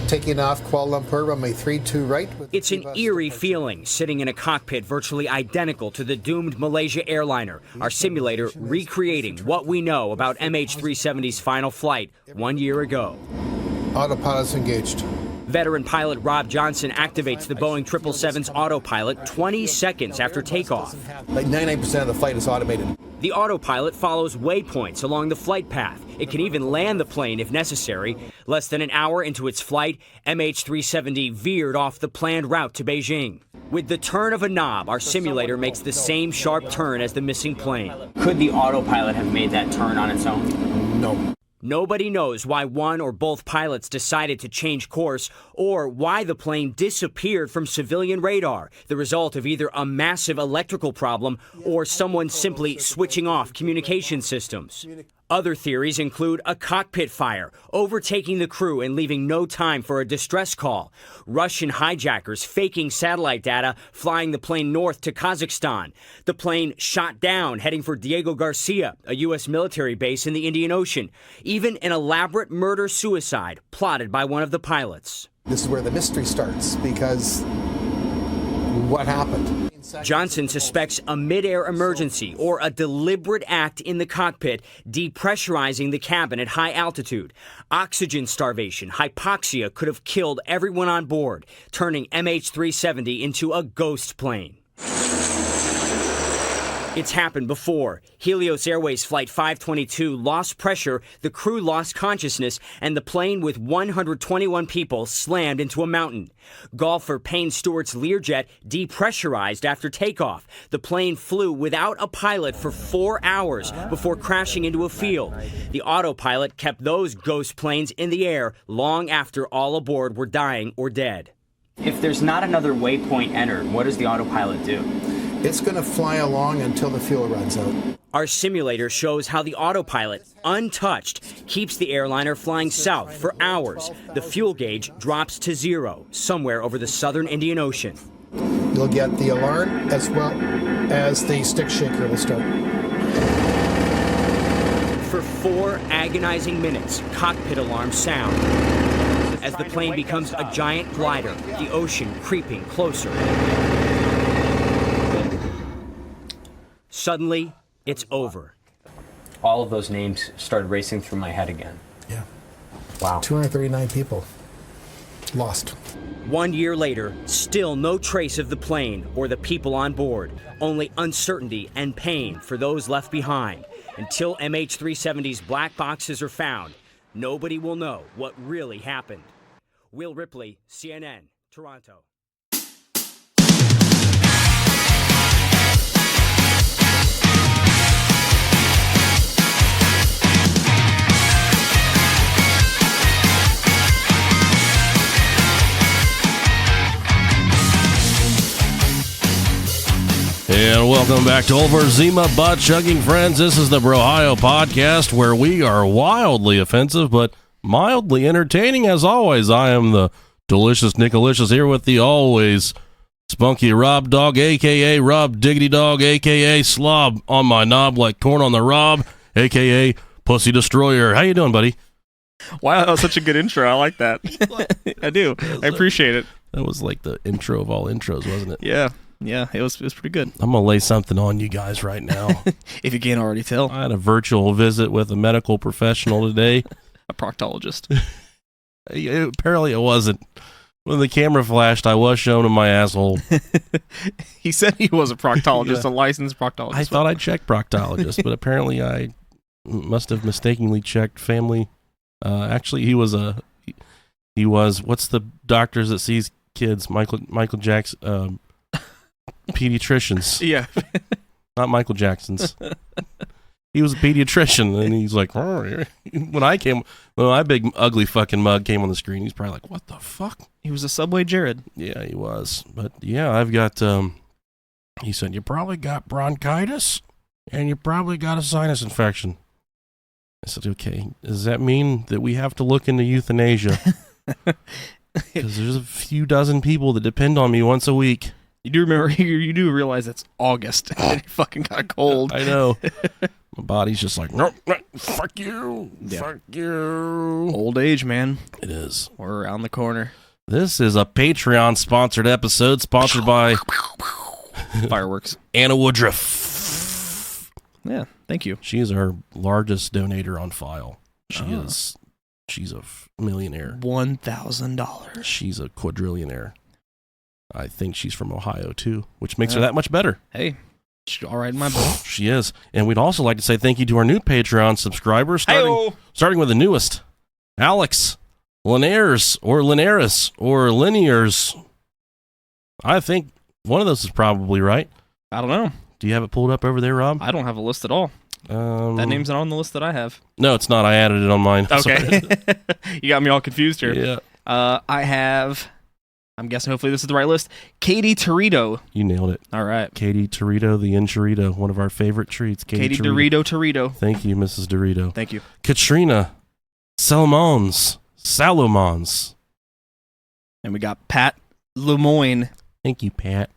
taking off Kuala Lumpur runway 32 right. It's an eerie feeling sitting in a cockpit virtually identical to the doomed Malaysia airliner. Our simulator recreating what we know about MH370's final flight 1 year ago. Autopilot's engaged. Veteran pilot Rob Johnson activates the Boeing 777's autopilot 20 seconds after takeoff. Like 99% of the flight is automated. The autopilot follows waypoints along the flight path. It can even land the plane if necessary. Less than an hour into its flight, MH370 veered off the planned route to Beijing. With the turn of a knob, our simulator makes the same sharp turn as the missing plane. Could the autopilot have made that turn on its own? No. Nobody knows why one or both pilots decided to change course or why the plane disappeared from civilian radar, the result of either a massive electrical problem or someone simply switching off communication systems. Other theories include a cockpit fire, overtaking the crew and leaving no time for a distress call, Russian hijackers faking satellite data, flying the plane north to Kazakhstan, the plane shot down heading for Diego Garcia, a U.S. military base in the Indian Ocean, even an elaborate murder-suicide plotted by one of the pilots. This is where the mystery starts, because what happened? Johnson suspects a mid-air emergency or a deliberate act in the cockpit, depressurizing the cabin at high altitude. Oxygen starvation, hypoxia could have killed everyone on board, turning MH370 into a ghost plane. It's happened before. Helios Airways Flight 522 lost pressure, the crew lost consciousness, and the plane with 121 people slammed into a mountain. Golfer Payne Stewart's Learjet depressurized after takeoff. The plane flew without a pilot for 4 hours before crashing into a field. The autopilot kept those ghost planes in the air long after all aboard were dying or dead. If there's not another waypoint entered, what does the autopilot do? It's going to fly along until the fuel runs out. Our simulator shows how the autopilot, untouched, keeps the airliner flying south for hours. The fuel gauge drops to zero, somewhere over the southern Indian Ocean. You'll get the alarm as well as the stick shaker will start. For 4 agonizing minutes, cockpit alarms sound. As the plane becomes a giant glider, the ocean creeping closer. Suddenly, it's over. All of those names started racing through my head again. Yeah. Wow. 239 people lost. 1 year later, still no trace of the plane or the people on board. Only uncertainty and pain for those left behind. Until MH370's black boxes are found, nobody will know what really happened. Will Ripley, CNN, Toronto. And welcome back to Over Zima Butt Chugging Friends. This is the Brohio podcast where we are wildly offensive but mildly entertaining as always. I am the delicious Nickalicious here with the always spunky Rob Dog, a.k.a. Rob Diggity Dog, a.k.a. Slob on my knob like corn on the Rob, a.k.a. Pussy Destroyer. How you doing, buddy? Wow, that was such a good intro. I like that. I do. I appreciate it. That was like the intro of all intros, wasn't it? Yeah, it was pretty good. I'm going to lay something on you guys right now. If you can't already tell. I had a virtual visit with a medical professional today. A proctologist. Apparently it wasn't. When the camera flashed, I was shown in my asshole. He said he was a proctologist, a licensed proctologist. I thought I checked proctologist, but apparently I must have mistakenly checked family. Actually, he was, what's the doctors that sees kids? Michael Jackson, pediatricians. Yeah. Not Michael Jackson's. He was a pediatrician, and he's like, oh. When my big ugly fucking mug came on the screen, he's probably like, what the fuck? He was a Subway Jared. Yeah, he was. But yeah, I've got, he said, you probably got bronchitis, and you probably got a sinus infection. I said, okay, does that mean that we have to look into euthanasia? Because there's a few dozen people that depend on me once a week. You do remember, you do realize it's August and it fucking got cold. I know. My body's just like, nope, fuck you, fuck you. Old age, man. It is. We're around the corner. This is a Patreon-sponsored episode, sponsored by Fireworks. Anna Woodruff. Yeah, thank you. She is our largest donator on file. She's a millionaire. $1,000. She's a quadrillionaire. I think she's from Ohio, too, which makes her that much better. Hey, she's all right in my book. She is. And we'd also like to say thank you to our new Patreon subscribers, starting with the newest, Alex Linares, or Linares, or Linears. I think one of those is probably right. I don't know. Do you have it pulled up over there, Rob? I don't have a list at all. That name's not on the list that I have. No, it's not. I added it on mine. Okay. You got me all confused here. Yeah. I have, I'm guessing hopefully this is the right list, Katie Torito. You nailed it. All right. Katie Torito, the Enchilito, one of our favorite treats. Katie Torito. Thank you, Mrs. Dorito. Thank you. Katrina Salomons. And we got Pat Lemoyne. Thank you, Pat.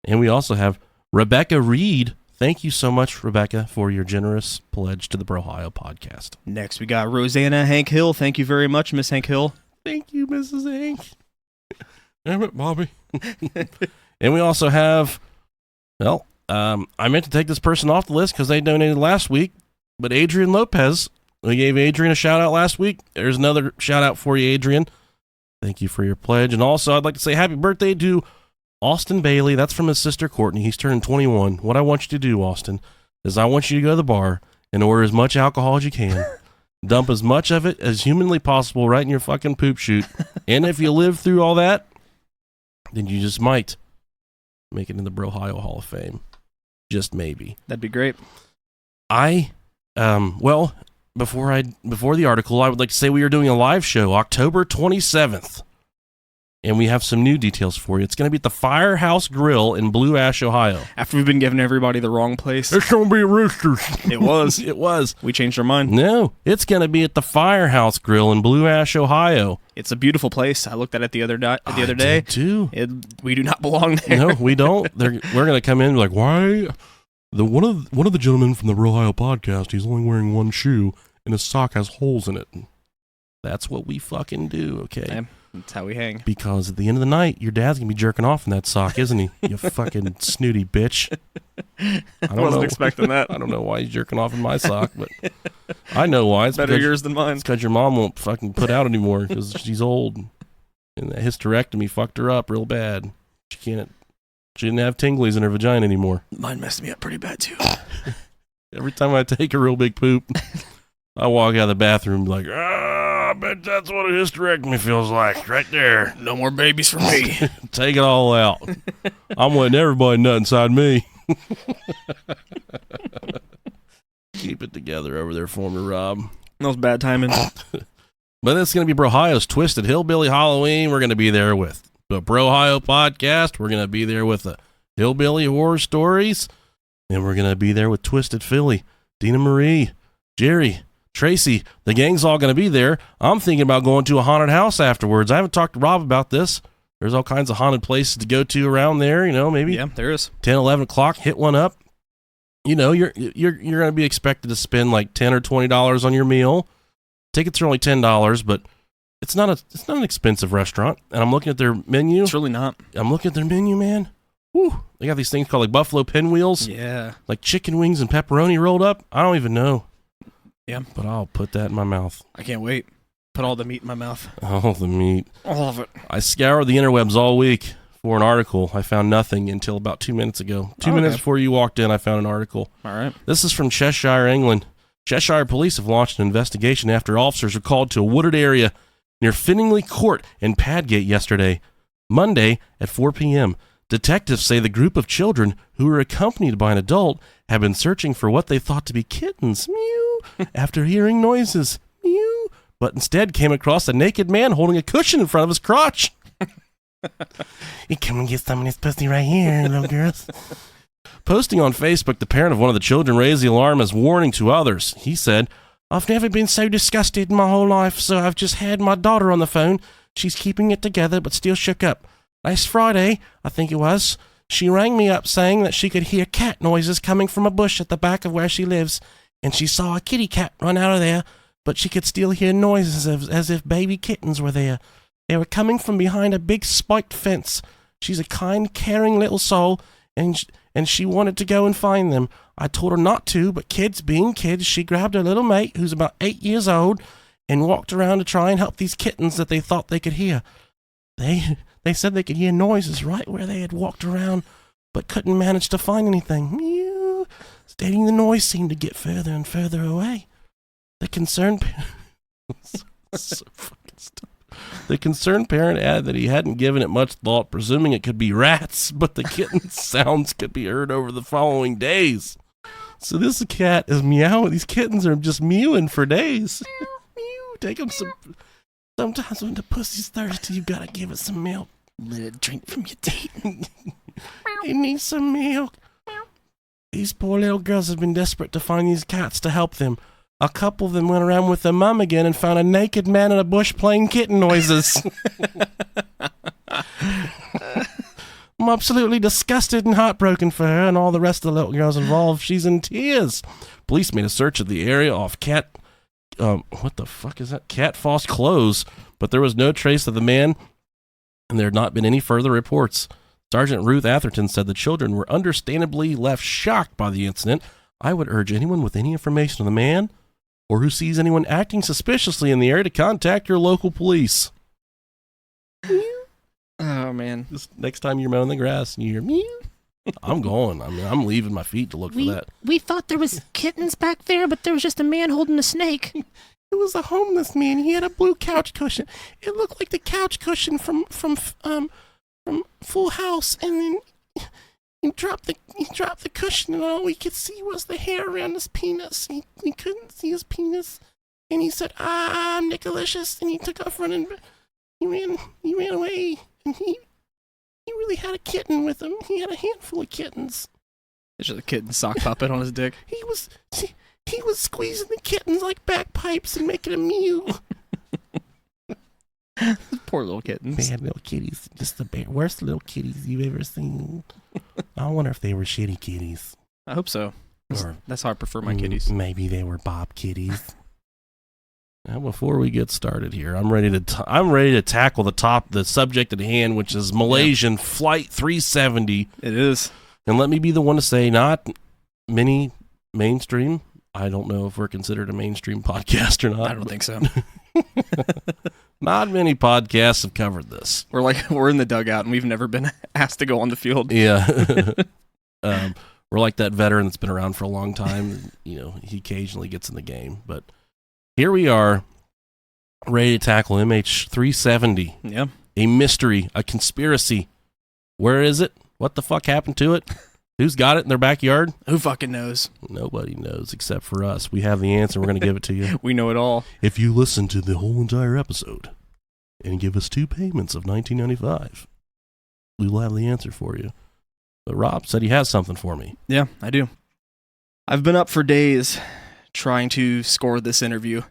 And we also have Rebecca Reed. Thank you so much, Rebecca, for your generous pledge to the Brohio podcast. Next, we got Rosanna Hank Hill. Thank you very much, Miss Hank Hill. Thank you, Mrs. Hank. Damn it, Bobby. And we also have, I meant to take this person off the list because they donated last week, but Adrian Lopez. We gave Adrian a shout-out last week. There's another shout-out for you, Adrian. Thank you for your pledge. And also, I'd like to say happy birthday to Austin Bailey. That's from his sister, Courtney. He's turning 21. What I want you to do, Austin, is I want you to go to the bar and order as much alcohol as you can. Dump as much of it as humanly possible right in your fucking poop chute. And if you live through all that, then you just might make it in the Brohio Hall of Fame. Just maybe. That'd be great. Before the article, I would like to say we are doing a live show October 27th. And we have some new details for you. It's going to be at the Firehouse Grill in Blue Ash, Ohio. After we've been giving everybody the wrong place. It's going to be at Roosters. It was. It was. We changed our mind. No, it's going to be at the Firehouse Grill in Blue Ash, Ohio. It's a beautiful place. I looked at it the other day. I did too. We do not belong there. No, we don't. We're going to come in like, why? One of the gentlemen from the Brohio podcast, he's only wearing one shoe, and his sock has holes in it. That's what we fucking do, okay? Yeah, that's how we hang. Because at the end of the night, your dad's going to be jerking off in that sock, isn't he? You fucking snooty bitch. I wasn't expecting that. I don't know why he's jerking off in my sock, but I know why. It's better yours than mine. It's because your mom won't fucking put out anymore because she's old. And that hysterectomy fucked her up real bad. She didn't have tinglies in her vagina anymore. Mine messed me up pretty bad, too. Every time I take a real big poop, I walk out of the bathroom like, I bet that's what a hysterectomy feels like right there. No more babies for me. Take it all out. I'm letting everybody nut inside me. Keep it together over there for me, Rob. That was bad timing. But it's going to be Brohio's Twisted Hillbilly Halloween. We're going to be there with the Brohio podcast. We're going to be there with the Hillbilly Horror Stories. And we're going to be there with Twisted Philly, Dina Marie, Jerry, Tracy. The gang's all going to be there. I'm thinking about going to a haunted house afterwards. I haven't talked to Rob about this. There's all kinds of haunted places to go to around there, maybe. Yeah, there is. 10, 11 o'clock, hit one up. You're going to be expected to spend like $10 or $20 on your meal. Tickets are only $10, but it's not an expensive restaurant. And I'm looking at their menu. It's really not. I'm looking at their menu, man. Whew. They got these things called like buffalo pinwheels. Yeah. Like chicken wings and pepperoni rolled up. I don't even know. Yeah. But I'll put that in my mouth. I can't wait. Put all the meat in my mouth. All the meat. All of it. I scoured the interwebs all week for an article. I found nothing until about 2 minutes ago. 2 minutes before you walked in, I found an article. All right. This is from Cheshire, England. Cheshire police have launched an investigation after officers were called to a wooded area near Finningley Court in Padgate yesterday, Monday at 4 p.m. Detectives say the group of children who were accompanied by an adult have been searching for what they thought to be kittens, mew, after hearing noises, mew, but instead came across a naked man holding a cushion in front of his crotch. You come and get some of this pussy right here, little girls. Posting on Facebook, the parent of one of the children raised the alarm as warning to others. He said, I've never been so disgusted in my whole life, so I've just had my daughter on the phone. She's keeping it together, but still shook up. Last Friday, I think it was, She rang me up saying that she could hear cat noises coming from a bush at the back of where she lives, and she saw a kitty cat run out of there, but she could still hear noises as if baby kittens were there. They were coming from behind a big spiked fence. She's a kind, caring little soul, and she wanted to go and find them. I told her not to, but kids being kids, she grabbed her little mate, who's about 8 years old, and walked around to try and help these kittens that they thought they could hear. They said they could hear noises right where they had walked around, but couldn't manage to find anything. Mew, stating the noise seemed to get further and further away. The concerned The concerned parent added that he hadn't given it much thought, presuming it could be rats, but the kitten's sounds could be heard over the following days. So this cat is meowing. These kittens are just mewing for days. Mew, mew. Take them some. Sometimes when the pussy's thirsty, you gotta give it some milk. Let it drink from your teeth. It needs some milk. These poor little girls have been desperate to find these cats to help them. A couple of them went around with their mom again and found a naked man in a bush playing kitten noises. I'm absolutely disgusted and heartbroken for her and all the rest of the little girls involved. She's in tears. Police made a search of the area off cat Foss Close, but there was no trace of the man, and there had not been any further reports. Sergeant Ruth Atherton said the children were understandably left shocked by the incident. I would urge anyone with any information on the man or who sees anyone acting suspiciously in the area to contact your local police. Oh, man. Just next time you're mowing the grass and you hear meow, I'm going. I mean, I'm leaving my feet to look for that. We thought there was kittens back there, but there was just a man holding a snake. It was a homeless man. He had a blue couch cushion. It looked like the couch cushion from Full House, and then he dropped the cushion, and all we could see was the hair around his penis. We couldn't see his penis, and he said, "I'm Nickalicious," and he took off running. He ran away, and he really had a kitten with him. He had a handful of kittens. It's just a kitten sock puppet on his dick. He was squeezing the kittens like bagpipes and making them mew. Poor little kittens. Bad little kitties. Just the worst little kitties you've ever seen. I wonder if they were shitty kitties. I hope so. Or that's how I prefer my kitties. Maybe they were Bob kitties. Now, before we get started here, I'm ready to tackle the subject at hand, which is Malaysian Flight 370. It is. And let me be the one to say, not many mainstream. I don't know if we're considered a mainstream podcast or not. I don't think so. Not many podcasts have covered this. We're in the dugout and we've never been asked to go on the field. Yeah. We're like that veteran that's been around for a long time. You know, he occasionally gets in the game. But here we are, ready to tackle MH370. Yeah. A mystery, a conspiracy. Where is it? What the fuck happened to it? Who's got it in their backyard? Who fucking knows? Nobody knows except for us. We have the answer. We're going to give it to you. We know it all. If you listen to the whole entire episode and give us 2 payments of $19.95, we will have the answer for you. But Rob said he has something for me. Yeah, I do. I've been up for days trying to score this interview,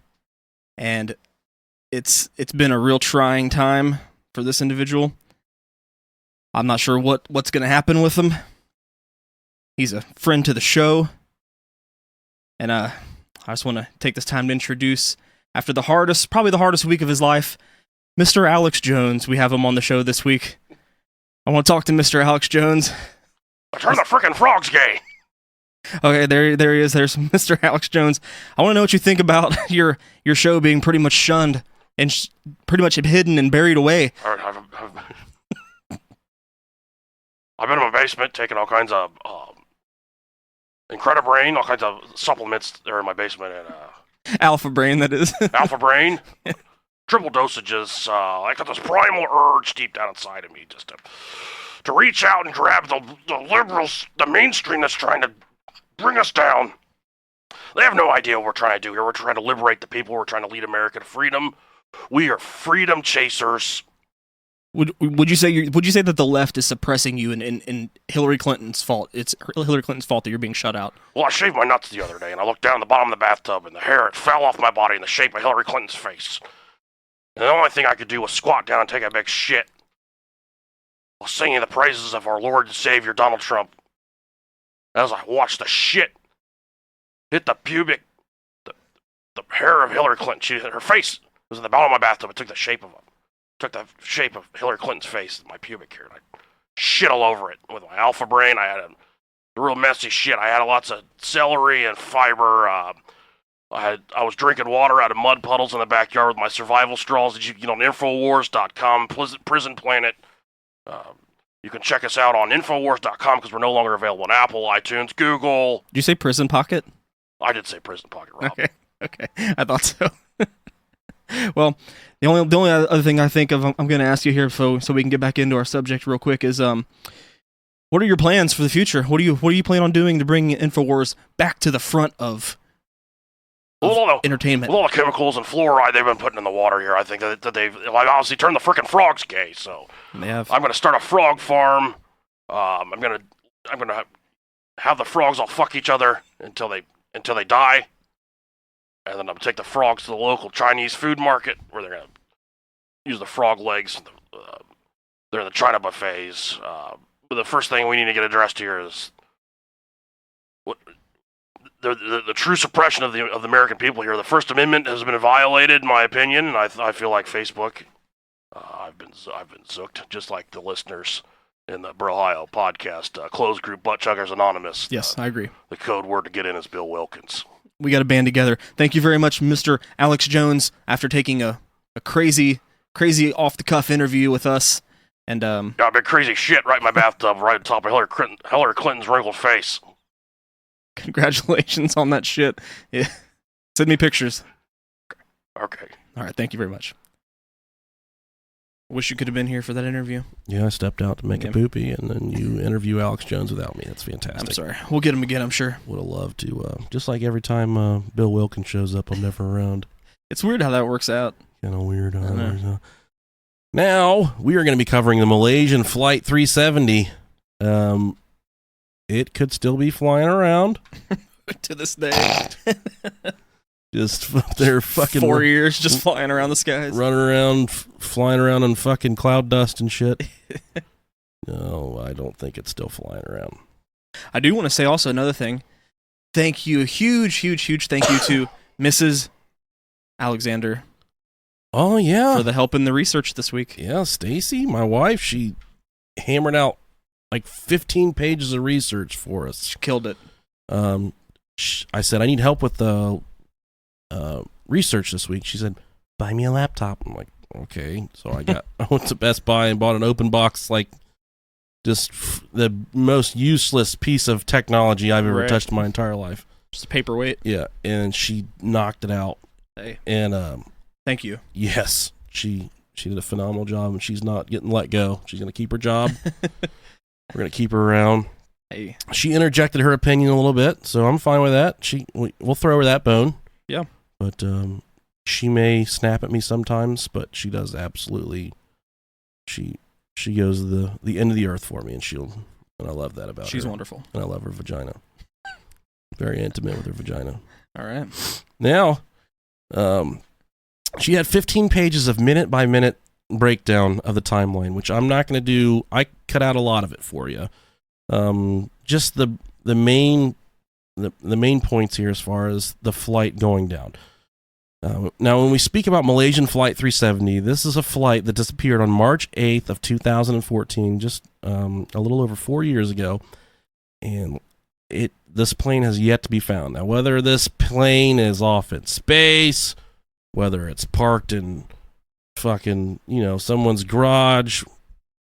and it's been a real trying time for this individual. I'm not sure what's going to happen with him. He's a friend to the show, and I just want to take this time to introduce, after probably the hardest week of his life, Mr. Alex Jones. We have him on the show this week. I want to talk to Mr. Alex Jones. Turn the frickin' frogs gay. Okay, there he is. There's Mr. Alex Jones. I want to know what you think about your show being pretty much shunned and pretty much hidden and buried away. I've been in my basement taking all kinds of Incredibrain, all kinds of supplements there in my basement, and Alpha Brain, that is. Alpha Brain, triple dosages. I got this primal urge deep down inside of me just to reach out and grab the liberals, the mainstream that's trying to bring us down. They have no idea what we're trying to do here. We're trying to liberate the people. We're trying to lead America to freedom. We are freedom chasers. Would you say that the left is suppressing you and Hillary Clinton's fault? It's Hillary Clinton's fault that you're being shut out. Well, I shaved my nuts the other day, and I looked down the bottom of the bathtub, and the hair, it fell off my body in the shape of Hillary Clinton's face. And the only thing I could do was squat down and take a big shit. while singing the praises of our Lord and Savior Donald Trump. As I watched the shit hit the hair of Hillary Clinton. Her face was in the bottom of my bathtub. It took the shape of Hillary Clinton's face, my pubic hair. And I shit all over it with my alpha brain. I had a real messy shit. I had lots of celery and fiber. I was drinking water out of mud puddles in the backyard with my survival straws that you can get on Infowars.com, Prison Planet. You can check us out on Infowars.com because we're no longer available on Apple, iTunes, Google. Did you say Prison Pocket? I did say Prison Pocket, Rob. Okay, I thought so. Well, the only other thing I think of I'm going to ask you here, so we can get back into our subject real quick, is what are your plans for the future? What do you plan on doing to bring Infowars back to the front of entertainment? With all the chemicals and fluoride they've been putting in the water here, I think that they've obviously turned the frickin' frogs gay. So they have. I'm going to start a frog farm. I'm going to have the frogs all fuck each other until they die. And then I'm going to take the frogs to the local Chinese food market where they're going to use the frog legs. They're in the China buffets. But the first thing we need to get addressed here is the true suppression of the American people here. The First Amendment has been violated, in my opinion, and I feel like Facebook. I've been zooked, just like the listeners in the Ohio podcast, closed group Butt Chuggers Anonymous. Yes, I agree. The code word to get in is Bill Wilkins. We got to band together. Thank you very much, Mr. Alex Jones, after taking a crazy off-the-cuff interview with us. And got a big crazy shit right in my bathtub, right on top of Hillary Clinton's wrinkled face. Congratulations on that shit. Yeah. Send me pictures. Okay. All right, thank you very much. Wish you could have been here for that interview. Yeah, I stepped out to make a poopy, and then you interview Alex Jones without me. That's fantastic. I'm sorry. We'll get him again, I'm sure. Would have loved to. Just like every time Bill Wilkins shows up, I'm never around. It's weird how that works out. Kind of weird. Now, we are going to be covering the Malaysian Flight 370. It could still be flying around. To this day. Just they're fucking 4 years just flying around the skies, running around, flying around in fucking cloud dust and shit. No, I don't think it's still flying around. I do want to say also another thing. Thank you, huge thank you to Mrs. Alexander. Oh yeah, for the help in the research this week. Yeah, Stacey, my wife, she hammered out like 15 pages of research for us. She killed it. I said I need help with the research this week. She said, buy me a laptop. I'm like, okay. So I went to Best Buy and bought an open box, like just the most useless piece of technology I've ever touched in my entire life. Just a paperweight. Yeah, and she knocked it out. Hey. And thank you. Yes, she did a phenomenal job, and she's not getting let go. She's gonna keep her job. We're gonna keep her around. Hey. She interjected her opinion a little bit, so I'm fine with that. We'll throw her that bone. Yeah. But she may snap at me sometimes, but she does absolutely. She goes to the end of the earth for me, and I love that about her. She's wonderful. And I love her vagina. Very intimate with her vagina. All right. Now, she had 15 pages of minute-by-minute breakdown of the timeline, which I'm not going to do. I cut out a lot of it for you. Just the main points here as far as the flight going down. Now, when we speak about Malaysian Flight 370, this is a flight that disappeared on March 8th of 2014, just a little over 4 years ago, and this plane has yet to be found. Now, whether this plane is off in space, whether it's parked in fucking, someone's garage,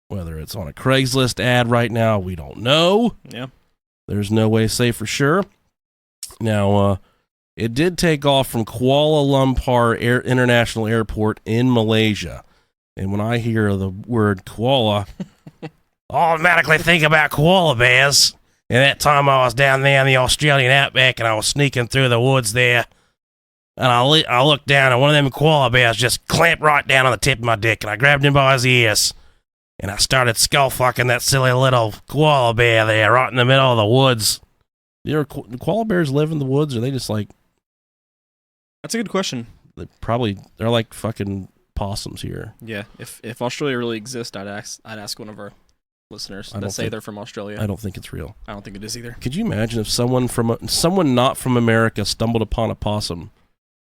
whether it's on a Craigslist ad right now, we don't know. Yeah. There's no way to say for sure. Now, it did take off from Kuala Lumpur International Airport in Malaysia. And when I hear the word koala, I automatically think about koala bears. And that time I was down there in the Australian outback and I was sneaking through the woods there. And I looked down and one of them koala bears just clamped right down on the tip of my dick. And I grabbed him by his ears. And I started skull fucking that silly little koala bear there right in the middle of the woods. Do koala bears live in the woods, or are they just like... That's a good question. They're like fucking possums here. Yeah, if Australia really exists, I'd ask one of our listeners I that don't say think- they're from Australia. I don't think it's real. I don't think it is either. Could you imagine if someone not from America stumbled upon a possum,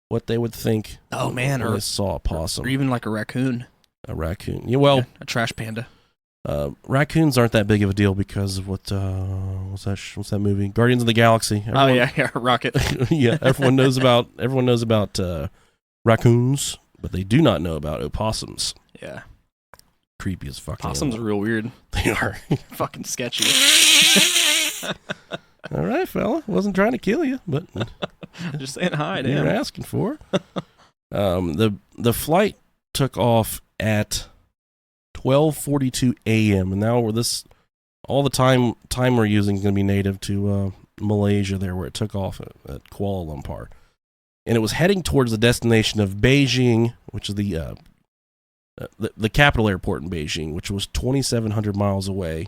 what they would think? Oh, man, when or- they saw a possum, Or even like a raccoon. a raccoon. Yeah, well, Yeah, a trash panda. raccoons aren't that big of a deal because of what's that movie? Guardians of the Galaxy. Oh yeah, Rocket. Yeah, everyone knows about raccoons, but they do not know about opossums. Yeah, Creepy as fuck. possums are real weird. They are. Fucking sketchy. All right, fella. Wasn't trying to kill you, but Just saying hi, you're damn. asking for. The flight took off at 12:42 a.m. and now all the time we're using is going to be native to Malaysia, there where it took off at Kuala Lumpur, and it was heading towards the destination of Beijing, which is the capital airport in Beijing, which was 2,700 miles away.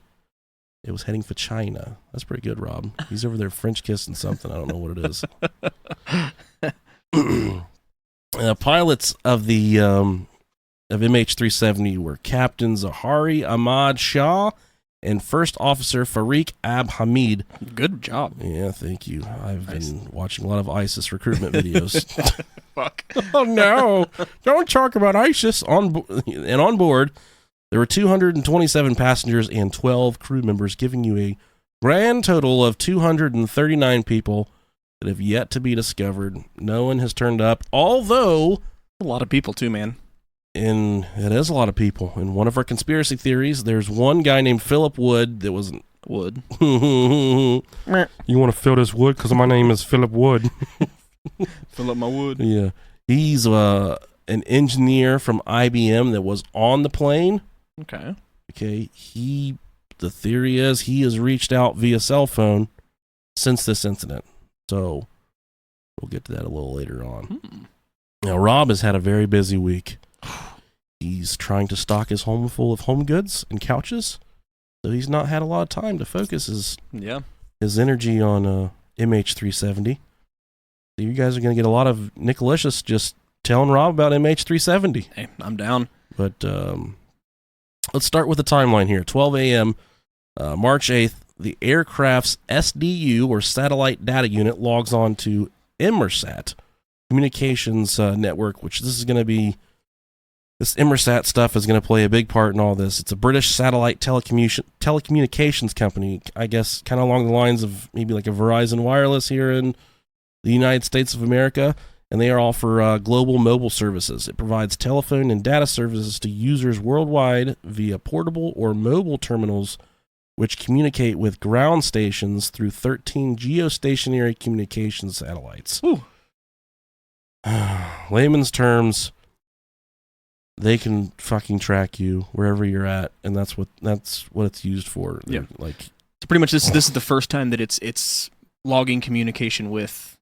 It was heading for China. That's pretty good, Rob. He's over there French kissing something. I don't know what it is. Pilots of the of MH370 were Captain Zahari Ahmad Shah and First Officer Farik Hamid. Good job. Yeah, thank you. I've been watching a lot of ISIS recruitment videos. Fuck. Oh no! Don't talk about ISIS. On board, there were 227 passengers and 12 crew members, giving you a grand total of 239 people that have yet to be discovered. No one has turned up, although A lot of people too, man. it is a lot of people. In one of our conspiracy theories, there's one guy named Philip Wood that was Wood. You want to fill this wood? Because my name is Philip Wood. Fill up my wood. Yeah. He's an engineer from IBM that was on the plane. Okay. Okay. The theory is he has reached out via cell phone since this incident. So we'll get to that a little later on. Now, Rob has had a very busy week. He's trying to stock his home full of home goods and couches. So he's not had a lot of time to focus his energy on MH370. So you guys are going to get a lot of Nickalicious just telling Rob about MH370. Hey, I'm down. But let's start with the timeline here. 12 a.m., March 8th, the aircraft's SDU, or Satellite Data Unit, logs on to Inmarsat communications network, which this Inmarsat stuff is going to play a big part in all this. It's a British satellite telecommunications company, I guess, kind of along the lines of maybe like a Verizon Wireless here in the United States of America, and they are all for global mobile services. It provides telephone and data services to users worldwide via portable or mobile terminals, which communicate with ground stations through 13 geostationary communication satellites. Ooh. Layman's terms, they can fucking track you wherever you're at, and that's what it's used for. Yeah. Like, So pretty much this is the first time that it's logging communication with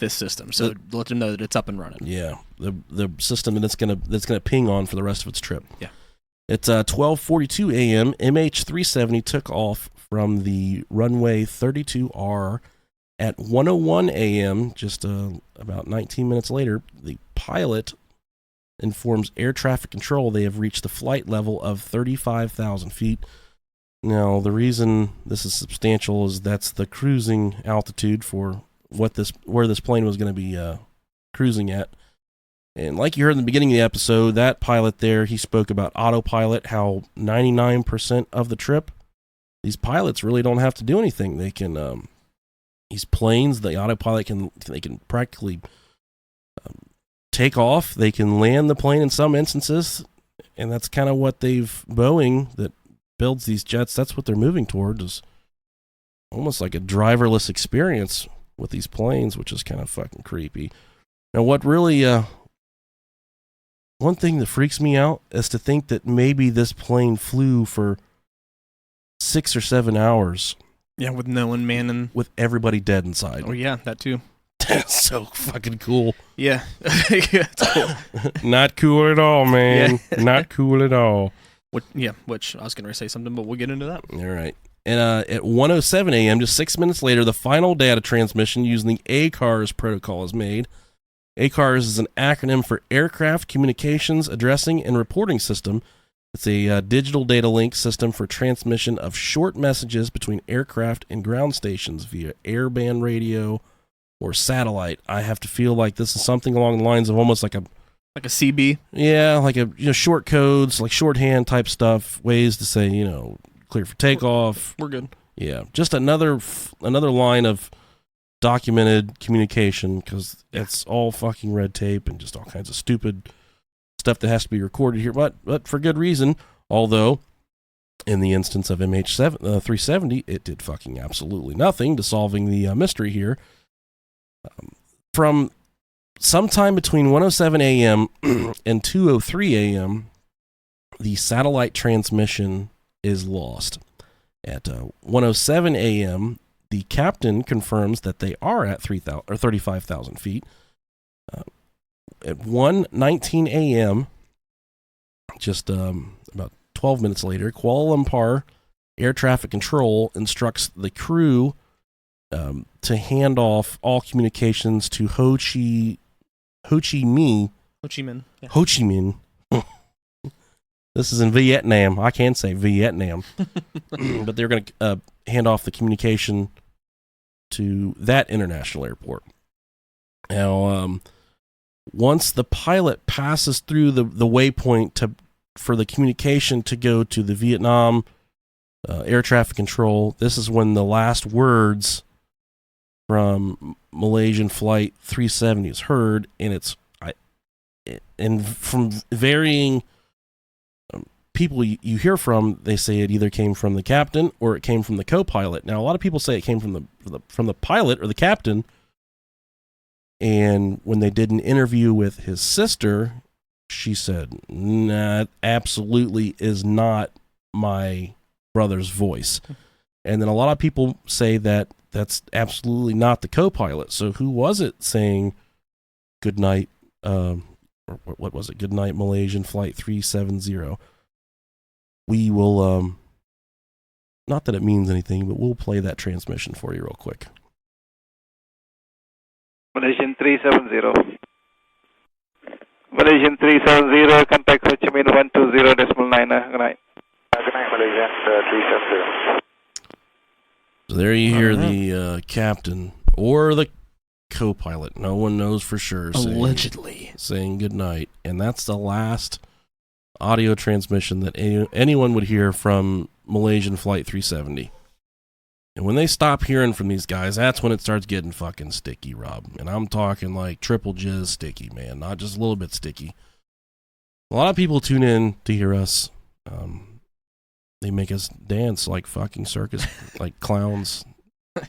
this system. So let them know that it's up and running. yeah, the system that's gonna ping on for the rest of its trip. Yeah. It's 12:42 a.m. MH370 took off from the runway 32R at 1:01 a.m. Just about 19 minutes later. The pilot informs air traffic control they have reached the flight level of 35,000 feet. Now, the reason this is substantial is that's the cruising altitude for where this plane was going to be cruising at. And like you heard in the beginning of the episode, that pilot there, he spoke about autopilot, how 99% of the trip, these pilots really don't have to do anything. They can, these planes, the autopilot they can practically take off. They can land the plane in some instances, and that's kind of what Boeing that builds these jets, that's what they're moving towards, is almost like a driverless experience with these planes, which is kind of fucking creepy. Now, what really, one thing that freaks me out is to think that maybe this plane flew for 6 or 7 hours. Yeah, with no one manning. With everybody dead inside. Oh yeah, that too. That's so fucking cool. Yeah. It's cool. Not cool at all, man. Yeah. Not cool at all. Which I was going to say something, but we'll get into that. All right. And at 1:07 a.m., just 6 minutes later, the final data transmission using the ACARS protocol is made. ACARS is an acronym for Aircraft Communications Addressing and Reporting System. It's a digital data link system for transmission of short messages between aircraft and ground stations via airband radio or satellite. I have to feel like this is something along the lines of almost like a CB. Yeah, like short codes, like shorthand type stuff, ways to say clear for takeoff. We're good. Yeah, just another line of documented communication, because it's all fucking red tape and just all kinds of stupid stuff that has to be recorded here, but for good reason. Although, in the instance of MH370, it did fucking absolutely nothing to solving the mystery here. From sometime between 1:07 a.m. and 2:03 a.m., the satellite transmission is lost. At 1:07 a.m., the captain confirms that they are at 35,000 feet. At 1:19 a.m., just about 12 minutes later, Kuala Lumpur Air Traffic Control instructs the crew to hand off all communications to Ho Chi Minh. Yeah. Ho Chi Minh. This is in Vietnam. I can say Vietnam. But they're going to hand off the communication to that international airport. Now, once the pilot passes through the waypoint for the communication to go to the Vietnam air traffic control, this is when the last words from Malaysian flight 370 is heard, and from varying people you hear from, they say it either came from the captain or it came from the co-pilot. Now, a lot of people say it came from the pilot or the captain. And when they did an interview with his sister, she said, "Nah, absolutely is not my brother's voice." And then a lot of people say that that's absolutely not the co-pilot. So who was it saying good night? Or what was it? Good night, Malaysian flight 370. We will, not that it means anything, but we'll play that transmission for you real quick. Malaysian 370. Malaysian 370, contact Ho Chi Minh 120.9. Good night. Good night, Malaysian 370. So there you hear the captain or the co-pilot. No one knows for sure. Allegedly. Saying good night. And that's the last audio transmission that anyone would hear from Malaysian Flight 370. And when they stop hearing from these guys, that's when it starts getting fucking sticky, Rob. And I'm talking like triple jizz sticky, man. Not just a little bit sticky. A lot of people tune in to hear us. They make us dance like fucking circus, like clowns.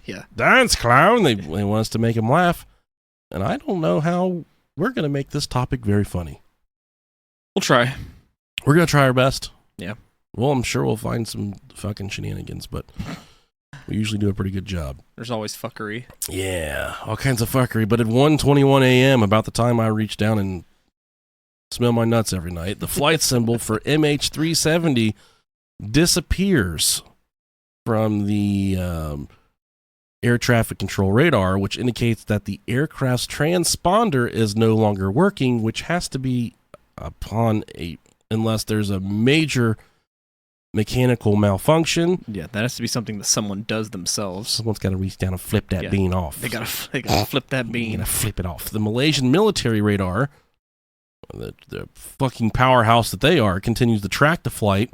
Yeah. Dance, clown. They want us to make them laugh. And I don't know how we're going to make this topic very funny. We'll try. We're going to try our best. Yeah. Well, I'm sure we'll find some fucking shenanigans, but we usually do a pretty good job. There's always fuckery. Yeah, all kinds of fuckery. But at 1:21 a.m., about the time I reach down and smell my nuts every night, the flight symbol for MH370 disappears from the air traffic control radar, which indicates that the aircraft's transponder is no longer working, which has to be unless there's a major mechanical malfunction. Yeah, that has to be something that someone does themselves. Someone's got to reach down and flip that bean off. They gotta flip that bean. You gotta flip it off. The Malaysian military radar, the fucking powerhouse that they are, continues to track the flight,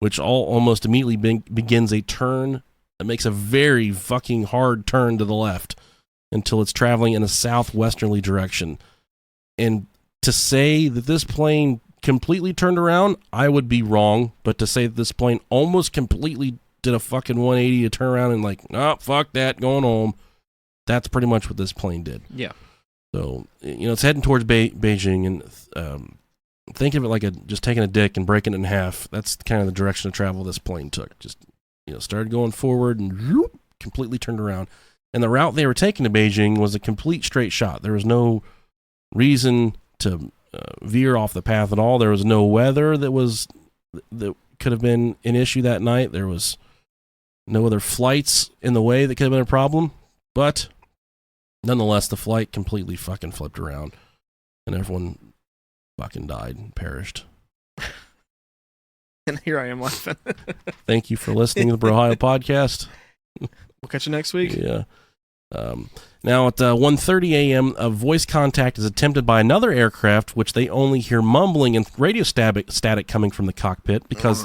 which almost immediately begins a turn that makes a very fucking hard turn to the left until it's traveling in a southwesterly direction. And to say that this plane completely turned around, I would be wrong. But to say that this plane almost completely did a fucking 180 to turn around and like, oh, fuck that, going home, that's pretty much what this plane did. Yeah. So, it's heading towards Beijing, and think of it like just taking a dick and breaking it in half. That's kind of the direction of travel this plane took. Just, started going forward and whoop, completely turned around. And the route they were taking to Beijing was a complete straight shot. There was no reason to veer off the path at all. There was no weather that could have been an issue that night. There was no other flights in the way that could have been a problem. But nonetheless, the flight completely fucking flipped around, and everyone fucking died and perished. And here I am laughing. Thank you for listening to the Ohio podcast. We'll catch you next week. Yeah. Now at 1:30 a.m., a voice contact is attempted by another aircraft, which they only hear mumbling and radio static coming from the cockpit because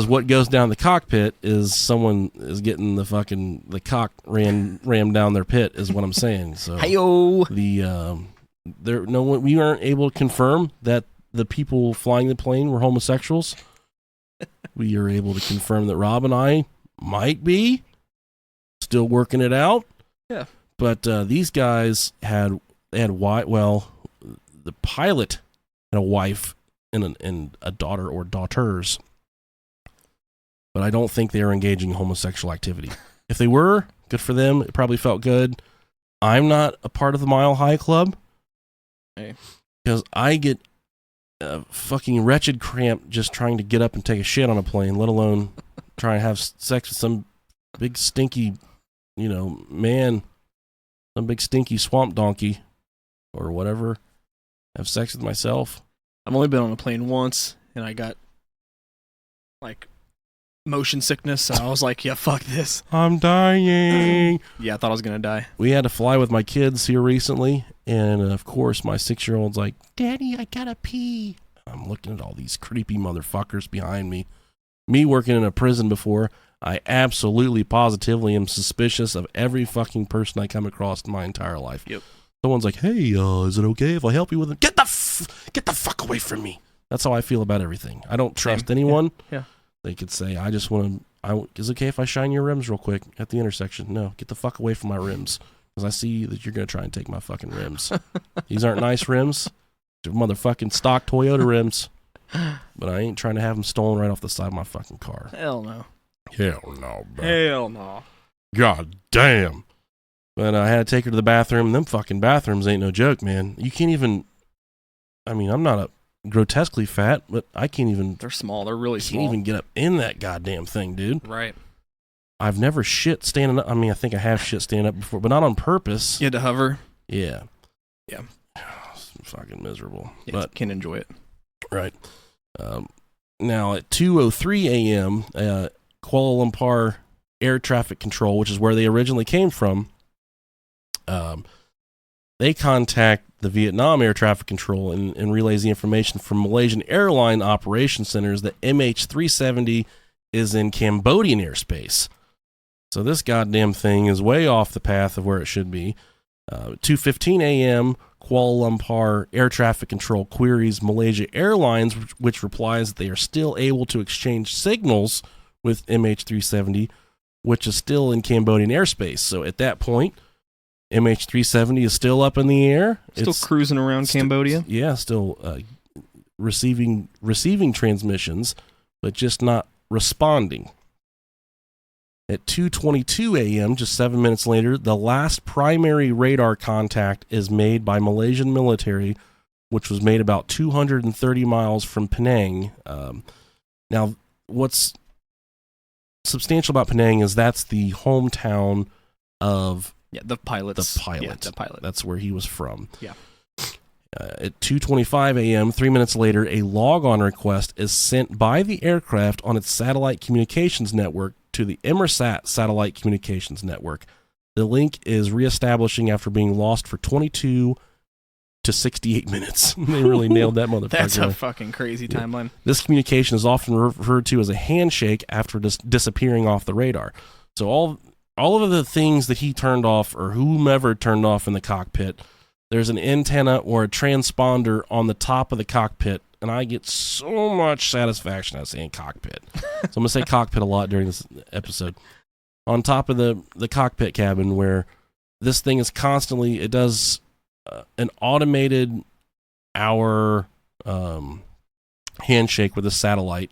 what goes down the cockpit is someone is getting the cock rammed down their pit is what I'm saying. So Hi-yo. we aren't able to confirm that the people flying the plane were homosexuals. We are able to confirm that Rob and I might be. Still working it out. Yeah. But these guys the pilot had a wife and a daughter or daughters. But I don't think they are engaging in homosexual activity. If they were, good for them. It probably felt good. I'm not a part of the Mile High Club. Hey. Because I get a fucking wretched cramp just trying to get up and take a shit on a plane, let alone try and have sex with some big stinky man, some big stinky swamp donkey or whatever. Have sex with myself. I've only been on a plane once, and I got motion sickness. So I was like, yeah, fuck this. I'm dying. Yeah, I thought I was gonna die. We had to fly with my kids here recently, and of course my 6-year-old's like, Daddy, I gotta pee. I'm looking at all these creepy motherfuckers behind me. Me working in a prison before, I absolutely, positively am suspicious of every fucking person I come across in my entire life. Yep. Someone's like, hey, is it okay if I help you with it? Get the fuck away from me. That's how I feel about everything. I don't trust anyone. Yeah. They could say, I just want to, is it okay if I shine your rims real quick at the intersection? No, get the fuck away from my rims. Because I see that you're going to try and take my fucking rims. These aren't nice rims. They're motherfucking stock Toyota rims. But I ain't trying to have them stolen right off the side of my fucking car. Hell no. Hell no, bro. Hell no. God damn. But I had to take her to the bathroom. Them fucking bathrooms ain't no joke, man. You can't even, I'm not a grotesquely fat, but I can't even. They're small. They're really small. Can't even get up in that goddamn thing, dude. Right. I've never shit standing up. I think I have shit standing up before, but not on purpose. You had to hover. Yeah. Yeah. It's fucking miserable. Yeah, but can enjoy it. Right. Now at 2:03 a.m., Kuala Lumpur Air Traffic Control, which is where they originally came from, they contact the Vietnam Air Traffic Control and relays the information from Malaysian airline operation centers that MH370 is in Cambodian airspace. So this goddamn thing is way off the path of where it should be. 2:15 a.m., Kuala Lumpur Air Traffic Control queries Malaysia Airlines, which replies that they are still able to exchange signals with MH370, which is still in Cambodian airspace. So at that point, MH370 is still up in the air. Still cruising around Cambodia? Yeah, still receiving transmissions, but just not responding. At 2:22 a.m., just 7 minutes later, the last primary radar contact is made by Malaysian military, which was made about 230 miles from Penang. Now, what's substantial about Penang is that's the hometown of the pilot. Yeah, the pilot. That's where he was from. Yeah. At 2:25 a.m., 3 minutes later, a log-on request is sent by the aircraft on its satellite communications network to the Inmarsat satellite communications network. The link is reestablishing after being lost for 22 to 68 minutes. They really nailed that motherfucker. That's a fucking crazy timeline. This communication is often referred to as a handshake after disappearing off the radar. So all of the things that he turned off or whomever turned off in the cockpit, there's an antenna or a transponder on the top of the cockpit, and I get so much satisfaction out of saying cockpit. So I'm going to say cockpit a lot during this episode. On top of the cockpit cabin, where this thing is constantly, it does an automated hour handshake with a satellite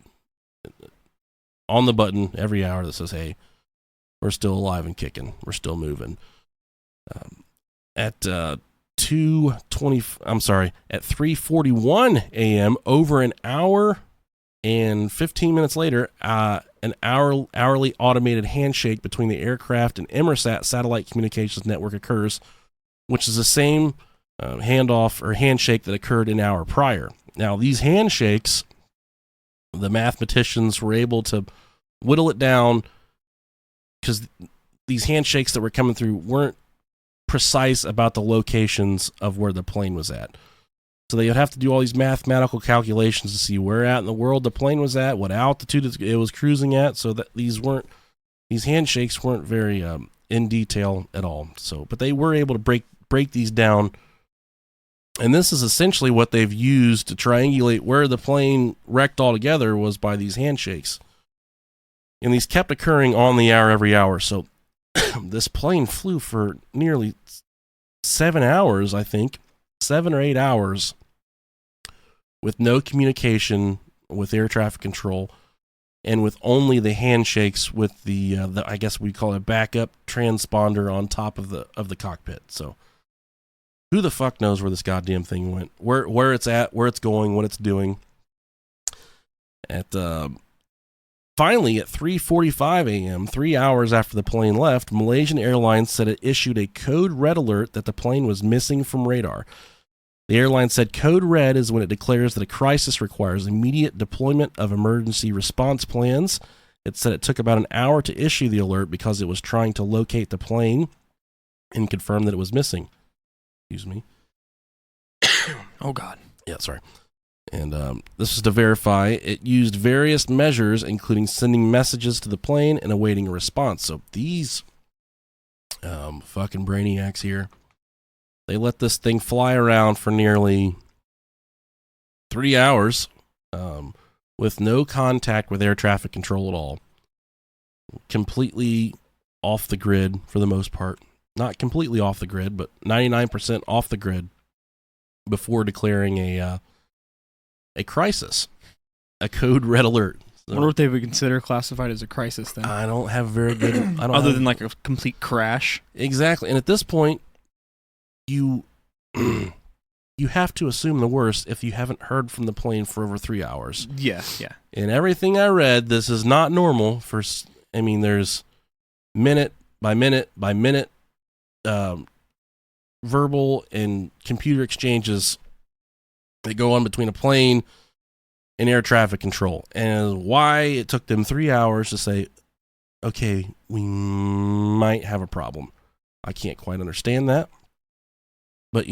on the button every hour that says, hey, we're still alive and kicking. We're still moving. At 3:41 a.m., over an hour and 15 minutes later, an hourly automated handshake between the aircraft and Inmarsat satellite communications network occurs, which is the same handoff or handshake that occurred an hour prior. Now, these handshakes, the mathematicians were able to whittle it down because these handshakes that were coming through weren't precise about the locations of where the plane was at. So they would have to do all these mathematical calculations to see where at in the world the plane was at, what altitude it was cruising at, so that these handshakes weren't very in detail at all. So, but they were able to break these down. And this is essentially what they've used to triangulate where the plane wrecked altogether was by these handshakes. And these kept occurring on the hour every hour. So this plane flew for nearly 7 hours, I think, 7 or 8 hours with no communication with air traffic control and with only the handshakes with the I guess we call it backup transponder on top of the cockpit. So who the fuck knows where this goddamn thing went, where it's at, where it's going, what it's doing. Finally, at 3:45 a.m., 3 hours after the plane left, Malaysian Airlines said it issued a code red alert that the plane was missing from radar. The airline said code red is when it declares that a crisis requires immediate deployment of emergency response plans. It said it took about an hour to issue the alert because it was trying to locate the plane and confirm that it was missing. Excuse me. Oh, God. Yeah, sorry. And this is to verify it used various measures, including sending messages to the plane and awaiting a response. So these fucking brainiacs here, they let this thing fly around for nearly 3 hours with no contact with air traffic control at all. Completely off the grid for the most part. Not completely off the grid, but 99% off the grid before declaring a crisis, a code red alert. I wonder what they would consider classified as a crisis then. I don't have very good... Other than like a complete crash. Exactly. And at this point, you have to assume the worst if you haven't heard from the plane for over 3 hours. Yeah. And everything I read, this is not normal for... I mean, there's minute by minute by minute verbal and computer exchanges that go on between a plane and air traffic control, and why it took them 3 hours to say, okay, we might have a problem. I can't quite understand that. But,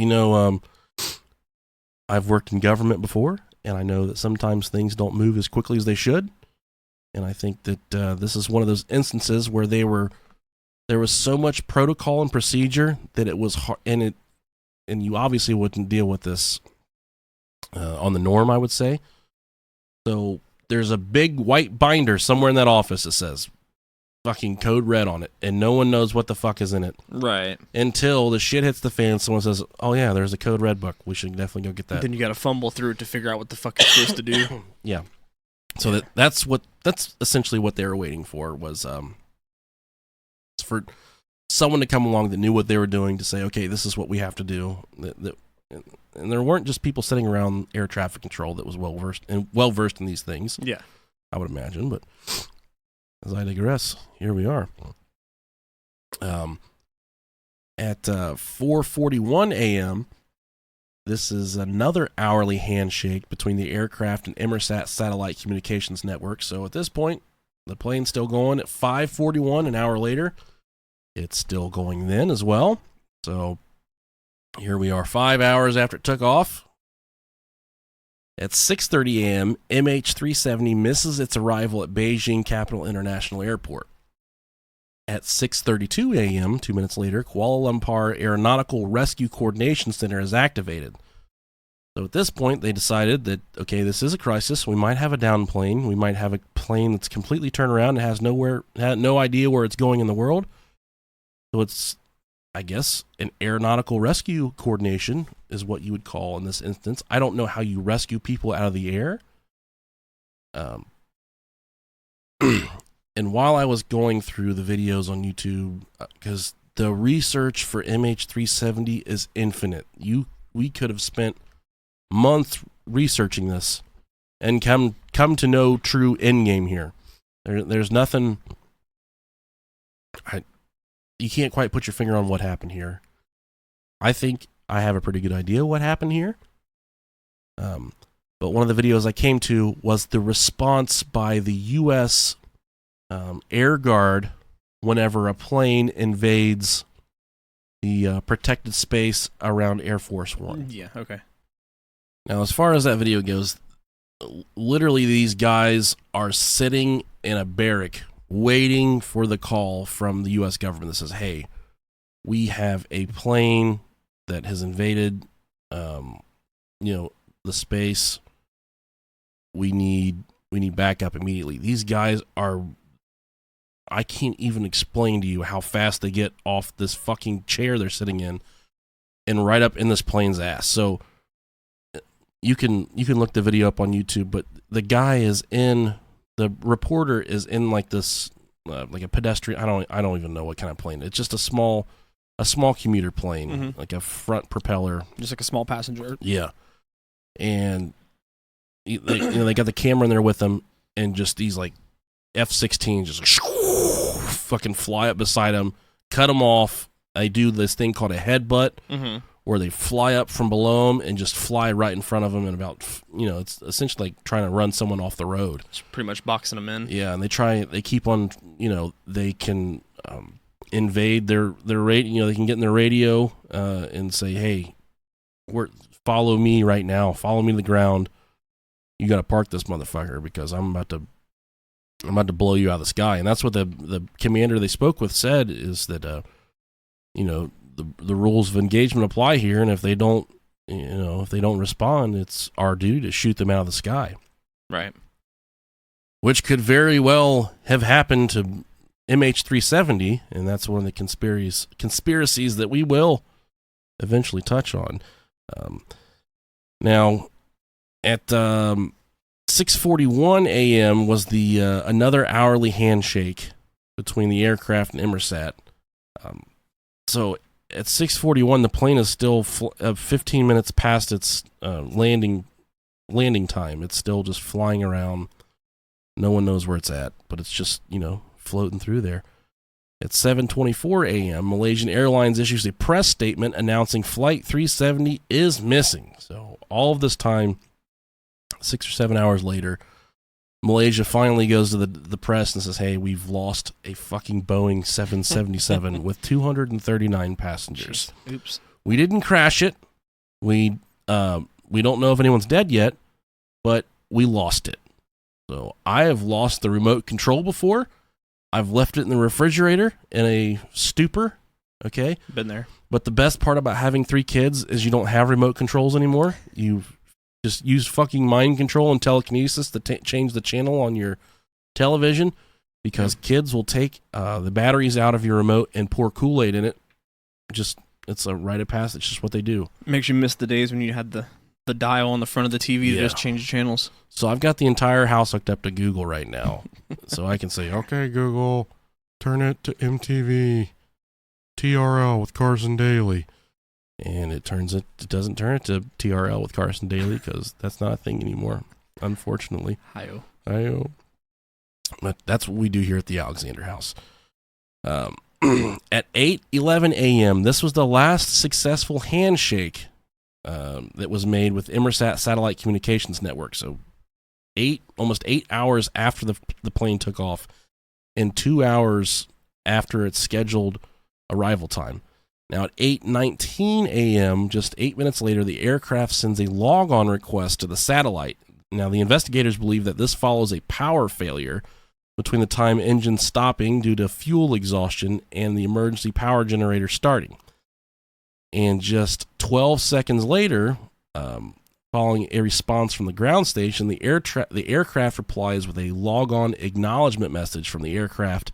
I've worked in government before, and I know that sometimes things don't move as quickly as they should. And I think that this is one of those instances where there was so much protocol and procedure that it was hard, and you obviously wouldn't deal with this on the norm, I would say. So there's a big white binder somewhere in that office that says fucking code red on it, and no one knows what the fuck is in it. Right. Until the shit hits the fan, someone says, oh yeah, there's a code red book. We should definitely go get that. Then you got to fumble through it to figure out what the fuck you're supposed to do. Yeah. So that's essentially what they were waiting for, was for someone to come along that knew what they were doing to say, okay, this is what we have to do. And there weren't just people sitting around air traffic control that was well versed in these things. Yeah, I would imagine. But as I digress, here we are. At 4:41 a.m., this is another hourly handshake between the aircraft and Inmarsat satellite communications network. So at this point, the plane's still going. At 5:41, an hour later, it's still going then as well. So here we are 5 hours after it took off. At 6:30 a.m., MH370 misses its arrival at Beijing Capital International Airport. At 6:32 a.m., 2 minutes later, Kuala Lumpur Aeronautical Rescue Coordination Center is activated. So at this point, they decided that, okay, this is a crisis. We might have a down plane. We might have a plane that's completely turned around and has no idea where it's going in the world. So it's, I guess, an aeronautical rescue coordination is what you would call in this instance. I don't know how you rescue people out of the air. And while I was going through the videos on YouTube, because the research for MH370 is infinite. We could have spent months researching this and come to no true end game here. There's nothing. You can't quite put your finger on what happened here. I think I have a pretty good idea what happened here. But But one of the videos I came to was the response by the U.S. Air Guard whenever a plane invades the protected space around Air Force One. Yeah, okay. Now, as far as that video goes, literally these guys are sitting in a barrack waiting for the call from the U.S. government that says, hey, we have a plane that has invaded, the space. We need backup immediately. These guys are, I can't even explain to you how fast they get off this fucking chair they're sitting in and right up in this plane's ass. So you can look the video up on YouTube, but the reporter is in like this, like a pedestrian. I don't even know what kind of plane. It's just a small commuter plane, like a front propeller, just like a small passenger. Yeah, and they got the camera in there with them, and just these like F-16 just fucking fly up beside them, cut them off. They do this thing called a headbutt, where they fly up from below them and just fly right in front of them, and about it's essentially like trying to run someone off the road. It's pretty much boxing them in. Yeah, and they keep on, they can invade their radio. They can get in their radio and say, hey, follow me right now, follow me to the ground. You got to park this motherfucker because I'm about to blow you out of the sky. And that's what the commander they spoke with said, is that the rules of engagement apply here, and if they don't respond, it's our duty to shoot them out of the sky. Right. Which could very well have happened to MH370, and that's one of the conspiracies that we will eventually touch on. Now, at 6:41 a.m. was the another hourly handshake between the aircraft and Inmarsat. So at 6:41, the plane is still 15 minutes past its landing time. It's still just flying around. No one knows where it's at, but it's just floating through there. At 7:24 a.m., Malaysian Airlines issues a press statement announcing Flight 370 is missing. So all of this time, 6 or 7 hours later, Malaysia finally goes to the press and says, hey, we've lost a fucking Boeing 777 with 239 passengers. Oops. We didn't crash it. We don't know if anyone's dead yet, but we lost it. So I have lost the remote control before. I've left it in the refrigerator in a stupor. Okay. Been there. But the best part about having 3 kids is you don't have remote controls anymore. You just use fucking mind control and telekinesis to change the channel on your television, because kids will take the batteries out of your remote and pour Kool-Aid in it. It's a rite of passage. It's just what they do. Makes you miss the days when you had the dial on the front of the TV to just change the channels. So I've got the entire house hooked up to Google right now. So I can say, okay, Google, turn it to MTV, TRL with Carson Daly. And it doesn't turn it to TRL with Carson Daly, because that's not a thing anymore, unfortunately. Hi-oh. But that's what we do here at the Alexander House. At 8:11 a.m., this was the last successful handshake that was made with Inmarsat Satellite Communications Network. So almost 8 hours after the plane took off, and 2 hours after its scheduled arrival time. Now at 8:19 a.m., just 8 minutes later, the aircraft sends a log-on request to the satellite. Now the investigators believe that this follows a power failure between the time engine stopping due to fuel exhaustion and the emergency power generator starting. And just 12 seconds later, following a response from the ground station, the aircraft replies with a log-on acknowledgement message from the aircraft.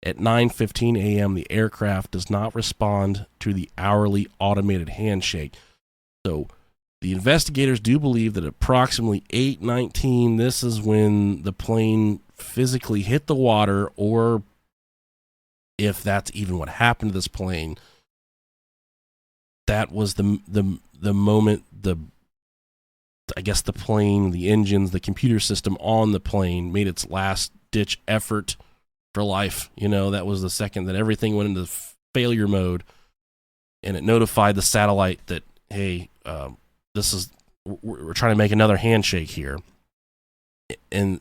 At 9:15 a.m., the aircraft does not respond to the hourly automated handshake. So the investigators do believe that approximately 8:19, this is when the plane physically hit the water, or if that's even what happened to this plane, that was the moment I guess the plane, the engines, the computer system on the plane made its last ditch effort for life. That was the second that everything went into failure mode, and it notified the satellite that, hey, this is we're trying to make another handshake here. And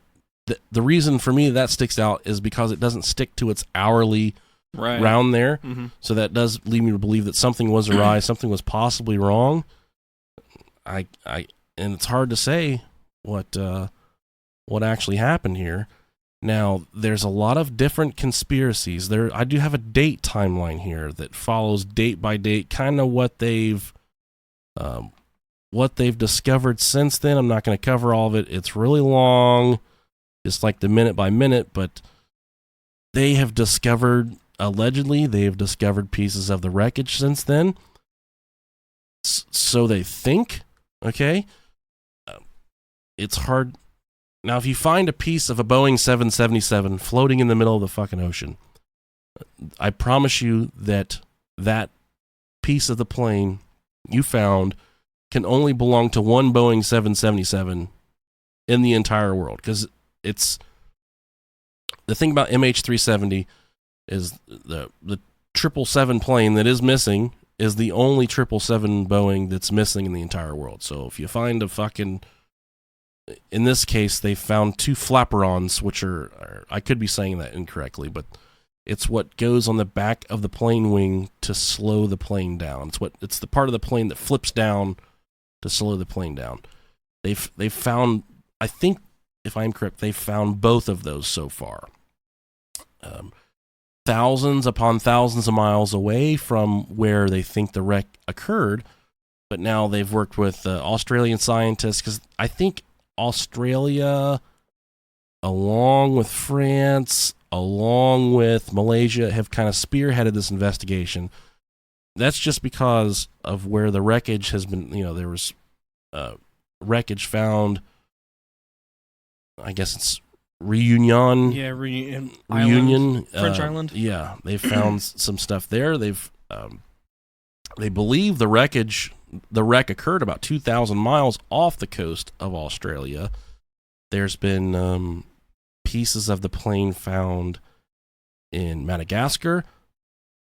the reason for me that sticks out is because it doesn't stick to its hourly round there. Mm-hmm. So that does lead me to believe that something was awry, something was possibly wrong. And it's hard to say what actually happened here. Now, there's a lot of different conspiracies. I do have a date timeline here that follows date by date, kind of what they've discovered since then. I'm not going to cover all of it. It's really long, just like the minute by minute, but allegedly, they have discovered pieces of the wreckage since then. So they think, okay? It's hard. Now, if you find a piece of a Boeing 777 floating in the middle of the fucking ocean, I promise you that piece of the plane you found can only belong to one Boeing 777 in the entire world. Because it's the thing about MH370 is the 777 plane that is missing is the only 777 Boeing that's missing in the entire world. So if you find a fucking, in this case, they found 2 flaperons, which are I could be saying that incorrectly, but it's what goes on the back of the plane wing to slow the plane down. It's the part of the plane that flips down to slow the plane down. They've found, I think, if I'm correct, they've found both of those so far. Thousands upon thousands of miles away from where they think the wreck occurred, but now they've worked with Australian scientists, because I think Australia, along with France, along with Malaysia, have kind of spearheaded this investigation. That's just because of where the wreckage has been. There was wreckage found, I guess it's Reunion. Yeah, Reunion. French island. Yeah, they found some stuff there. They believe the wreck occurred about 2,000 miles off the coast of Australia. There's been pieces of the plane found in Madagascar.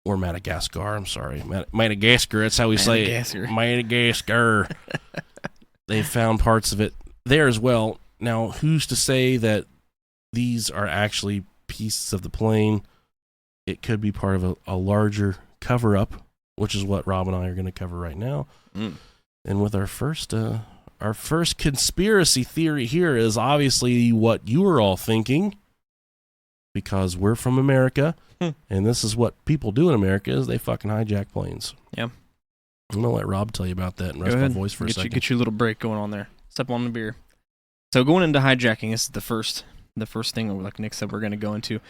I'm sorry. Madagascar, that's how we say it. Madagascar. They found parts of it there as well. Now, who's to say that these are actually pieces of the plane? It could be part of a larger cover-up, which is what Rob and I are going to cover right now. And with our first conspiracy theory here is obviously what you were all thinking, because we're from America, and this is what people do in America, is they fucking hijack planes. Yeah. I'm going to let Rob tell you about that and rest my voice for a second. Get your little break going on there. Step on the beer. So going into hijacking, this is the first thing, like Nick said, we're going to go into.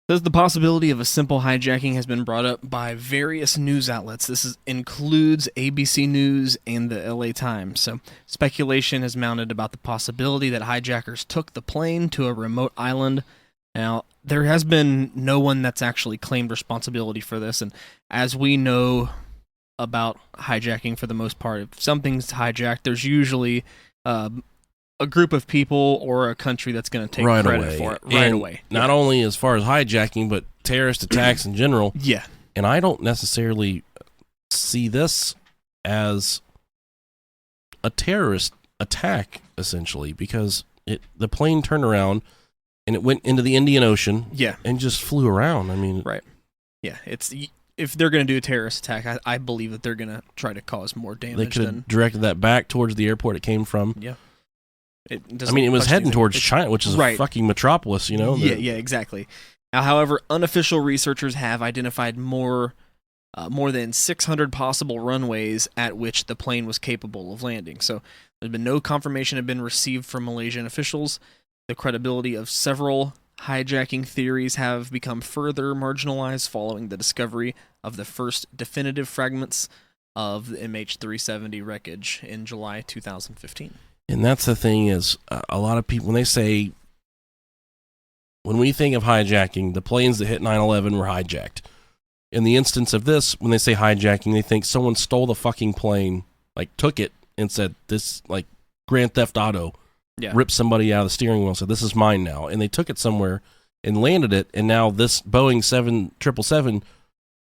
Says the possibility of a simple hijacking has been brought up by various news outlets. This includes ABC News and the LA Times. So speculation has mounted about the possibility that hijackers took the plane to a remote island. Now, there has been no one that's actually claimed responsibility for this, and as we know about hijacking for the most part, if something's hijacked, there's usually a group of people or a country that's going to take credit for it right away. Not only as far as hijacking, but terrorist attacks in general. Yeah. And I don't necessarily see this as a terrorist attack, essentially, because the plane turned around and it went into the Indian Ocean. Yeah. And just flew around. I mean, right. Yeah. If they're going to do a terrorist attack, I believe that they're going to try to cause more damage. They could have directed that back towards the airport it came from. Yeah. It was heading towards China, which is a fucking metropolis, Yeah, exactly. Now, however, unofficial researchers have identified more than 600 possible runways at which the plane was capable of landing. So there's been no confirmation have been received from Malaysian officials. The credibility of several hijacking theories have become further marginalized following the discovery of the first definitive fragments of the MH370 wreckage in July 2015. And that's the thing is, a lot of people, when we think of hijacking, the planes that hit 9/11 were hijacked. In the instance of this, when they say hijacking, they think someone stole the fucking plane, like took it and said, this, like Grand Theft Auto, ripped somebody out of the steering wheel and said, this is mine now. And they took it somewhere and landed it, and now this Boeing 777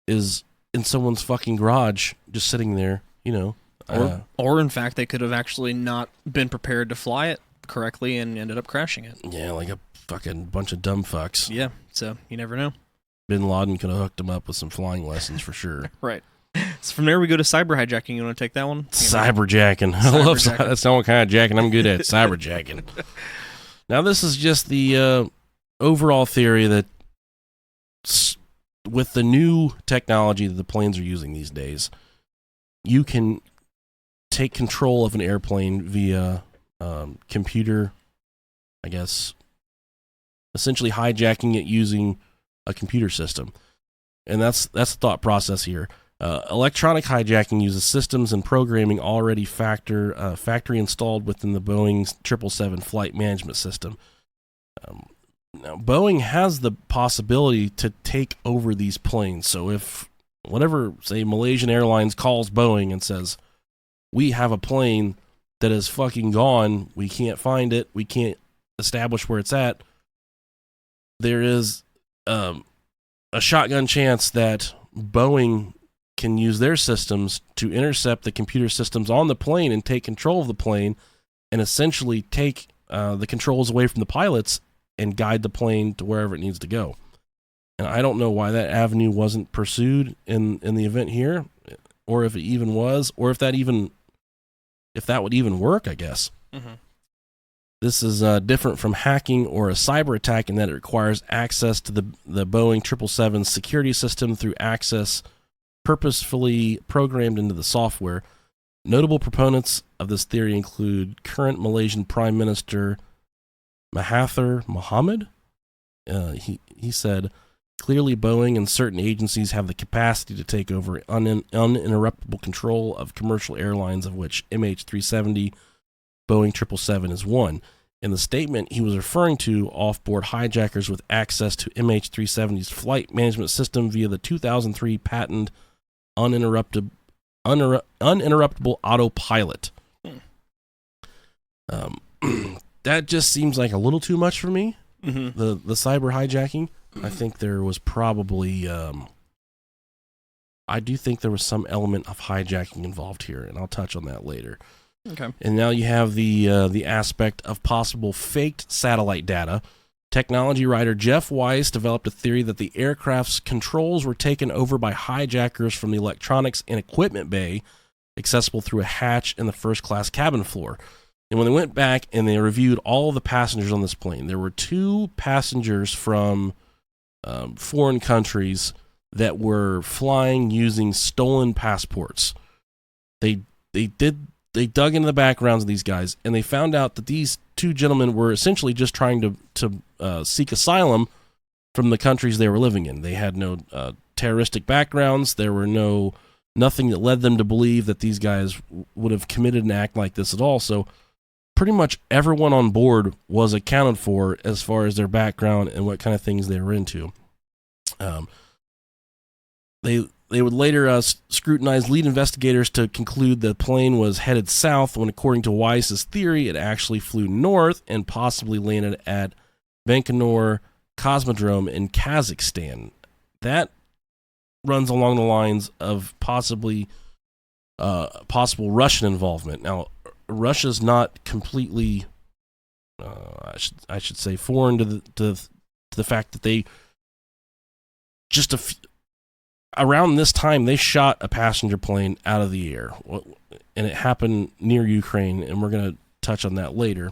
is in someone's fucking garage, just sitting there, Or in fact, they could have actually not been prepared to fly it correctly and ended up crashing it. Yeah, like a fucking bunch of dumb fucks. Yeah, so you never know. Bin Laden could have hooked him up with some flying lessons for sure. Right. So from there we go to cyber hijacking. You want to take that one? Cyberjacking. I love that's the only kind of jacking I'm good at. Cyberjacking. Now this is just the overall theory that with the new technology that the planes are using these days, you can take control of an airplane via computer, I guess, essentially hijacking it using a computer system. And that's the thought process here. Electronic hijacking uses systems and programming already factory installed within the Boeing 777 flight management system. Now, Boeing has the possibility to take over these planes. So if whatever, say, Malaysian Airlines calls Boeing and says, we have a plane that is fucking gone, we can't find it, we can't establish where it's at, there is a shotgun chance that Boeing can use their systems to intercept the computer systems on the plane and take control of the plane and essentially take the controls away from the pilots and guide the plane to wherever it needs to go. And I don't know why that avenue wasn't pursued in the event here, or if it even was, or if that would even work, I guess. Mm-hmm. This is different from hacking or a cyber attack in that it requires access to the Boeing 777's security system through access purposefully programmed into the software. Notable proponents of this theory include current Malaysian Prime Minister Mahathir Mohamad. He said, clearly Boeing and certain agencies have the capacity to take over uninterruptible control of commercial airlines, of which MH370 Boeing 777 is one. In the statement, he was referring to off-board hijackers with access to MH370's flight management system via the 2003 patent uninterruptible autopilot. That just seems like a little too much for me. Mm-hmm. The cyber hijacking. I think there was probably I do think there was some element of hijacking involved here, and I'll touch on that later. Okay. And now you have the aspect of possible faked satellite data. Technology writer Jeff Weiss developed a theory that the aircraft's controls were taken over by hijackers from the electronics and equipment bay, accessible through a hatch in the first-class cabin floor. And when they went back and they reviewed all of the passengers on this plane, there were 2 passengers from foreign countries that were flying using stolen passports. They dug into the backgrounds of these guys, and they found out that these 2 gentlemen were essentially just trying to seek asylum from the countries they were living in. They had no terroristic backgrounds. There were nothing that led them to believe that these guys would have committed an act like this at all. So pretty much everyone on board was accounted for as far as their background and what kind of things they were into. They would later scrutinize lead investigators to conclude the plane was headed south when, according to Weiss's theory, it actually flew north and possibly landed at Baikonur Cosmodrome in Kazakhstan. That runs along the lines of possible Russian involvement. Now, Russia's not completely, I should say, foreign to the fact that they around this time, they shot a passenger plane out of the air, and it happened near Ukraine, and we're going to touch on that later.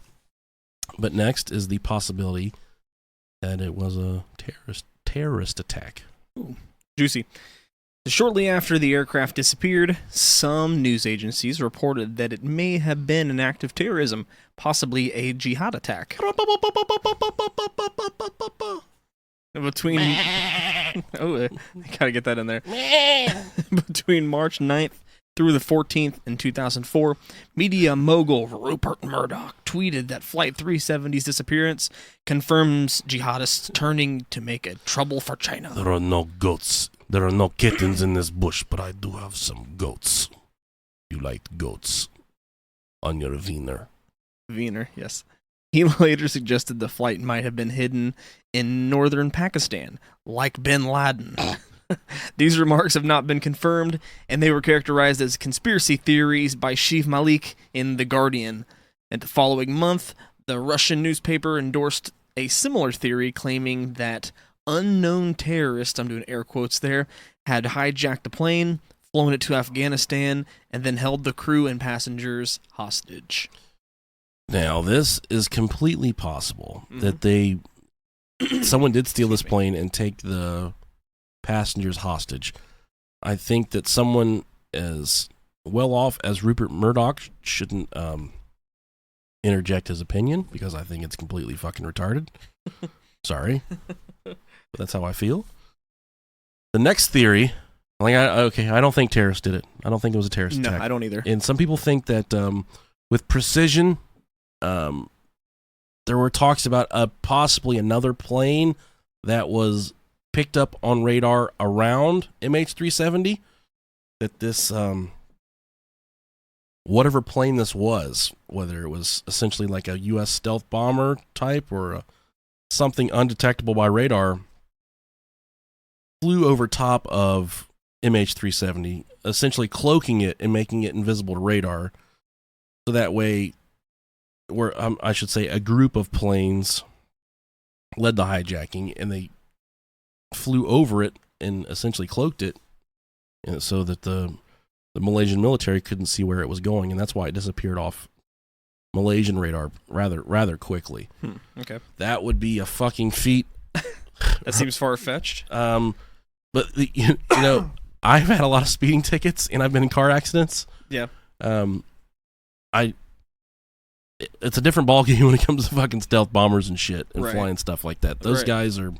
But next is the possibility that it was a terrorist attack. Ooh, juicy. Shortly after the aircraft disappeared, some news agencies reported that it may have been an act of terrorism, possibly a jihad attack. Between I gotta get that in there. Between March 9th through the 14th in 2004, media mogul Rupert Murdoch tweeted that Flight 370's disappearance confirms jihadists turning to make a trouble for China. There are no goats. There are no kittens in this bush, but I do have some goats. You like goats on your wiener. Wiener, yes. He later suggested the flight might have been hidden in northern Pakistan, like bin Laden. These remarks have not been confirmed, and they were characterized as conspiracy theories by Shiv Malik in The Guardian. And the following month, the Russian newspaper endorsed a similar theory claiming that unknown terrorists, I'm doing air quotes there, had hijacked the plane, flown it to Afghanistan, and then held the crew and passengers hostage. Now, this is completely possible that someone did steal this plane and take the passengers hostage. I think that someone as well off as Rupert Murdoch shouldn't interject his opinion, because I think it's completely fucking retarded. Sorry, but that's how I feel. The next theory, I don't think terrorists did it. I don't think it was a terrorist attack. No, I don't either. And some people think that with precision, there were talks about possibly another plane that was picked up on radar around MH370. That this whatever plane this was, whether it was essentially like a U.S. stealth bomber type or something undetectable by radar, flew over top of MH370, essentially cloaking it and making it invisible to radar. So that way, I should say, a group of planes led the hijacking, and they flew over it and essentially cloaked it, and so that the Malaysian military couldn't see where it was going, and that's why it disappeared off Malaysian radar rather quickly. Okay. That would be a fucking feat. That seems far-fetched. But you know, I've had a lot of speeding tickets, and I've been in car accidents. Yeah. It's a different ballgame when it comes to fucking stealth bombers and shit and Right. flying stuff like that. Those Right. guys are,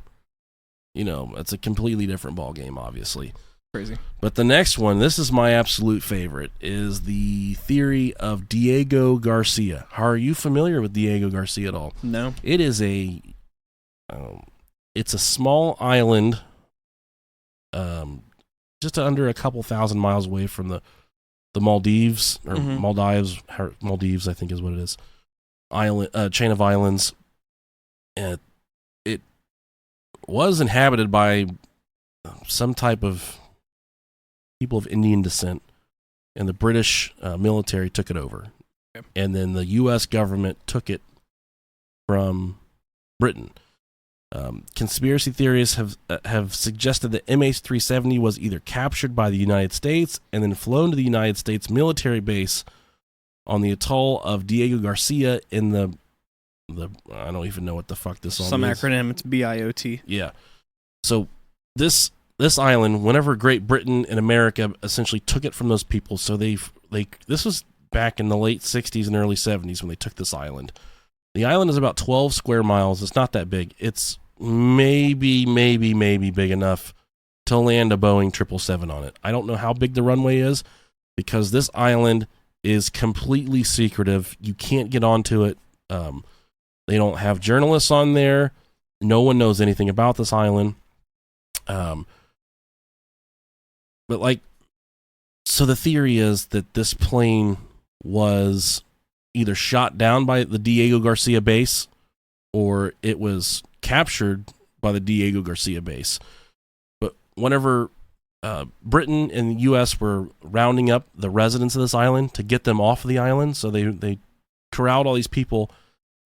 it's a completely different ballgame, obviously. Crazy. But the next one, this is my absolute favorite, is the theory of Diego Garcia. Are you familiar with Diego Garcia at all? No. It is it's a small island, just under a couple thousand miles away from the Maldives, or Maldives, I think is what it is. Chain of islands. And it was inhabited by some type of people of Indian descent, and the British military took it over. Okay. And then the U.S. government took it from Britain. Conspiracy theorists have suggested that MH370 was either captured by the United States and then flown to the United States military base on the atoll of Diego Garcia in the I don't even know what the fuck this all Some means. acronym, it's BIOT. Yeah. So this island, whenever Great Britain and America essentially took it from those people, so this was back in the late 60s and early 70s when they took this island. The island is about 12 square miles. It's not that big. It's maybe big enough to land a Boeing 777 on it. I don't know how big the runway is, because this island is completely secretive. You can't get onto it. They don't have journalists on there. No one knows anything about this island. So the theory is that this plane was either shot down by the Diego Garcia base, or it was captured by the Diego Garcia base. But whenever Britain and the U.S. were rounding up the residents of this island to get them off of the island, so they corralled all these people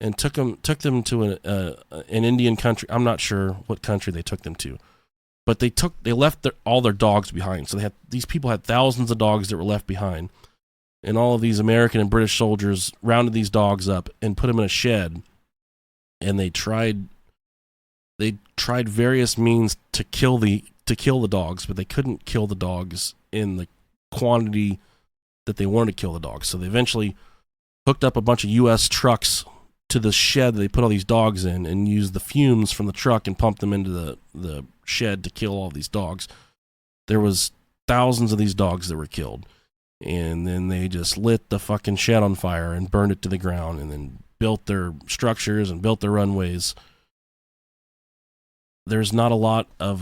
and took them to an Indian country. I'm not sure what country they took them to, but they left all their dogs behind. So these people had thousands of dogs that were left behind. And all of these American and British soldiers rounded these dogs up and put them in a shed, and they tried various means to kill the dogs, but they couldn't kill the dogs in the quantity that they wanted to kill the dogs. So they eventually hooked up a bunch of U.S. trucks to the shed that they put all these dogs in, and used the fumes from the truck and pumped them into the shed to kill all these dogs. There was thousands of these dogs that were killed. And then they just lit the fucking shed on fire and burned it to the ground, and then built their structures and built their runways. There's not a lot of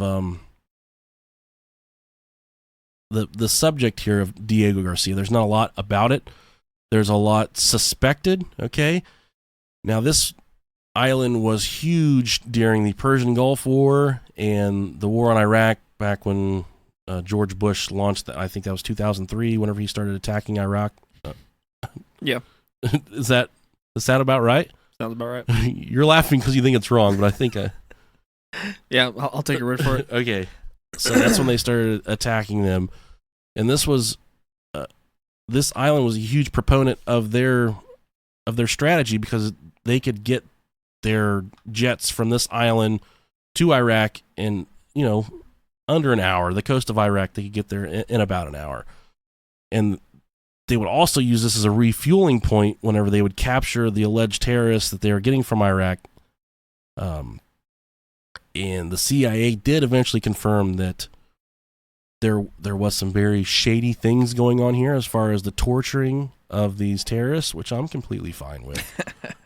the subject here of Diego Garcia. There's not a lot about it. There's a lot suspected. Okay, now this island was huge during the Persian Gulf War and the war on Iraq back when George Bush launched. I think that was 2003. Whenever he started attacking Iraq. Yeah. Is that about right? Sounds about right. You're laughing because you think it's wrong, but I think Yeah, I'll take your word for it. Okay, so that's when they started attacking them, and this island was a huge proponent of their strategy because they could get their jets from this island to Iraq in under an hour. The coast of Iraq, they could get there in about an hour, and they would also use this as a refueling point whenever they would capture the alleged terrorists that they were getting from Iraq. And the CIA did eventually confirm that there was some very shady things going on here as far as the torturing of these terrorists, which I'm completely fine with.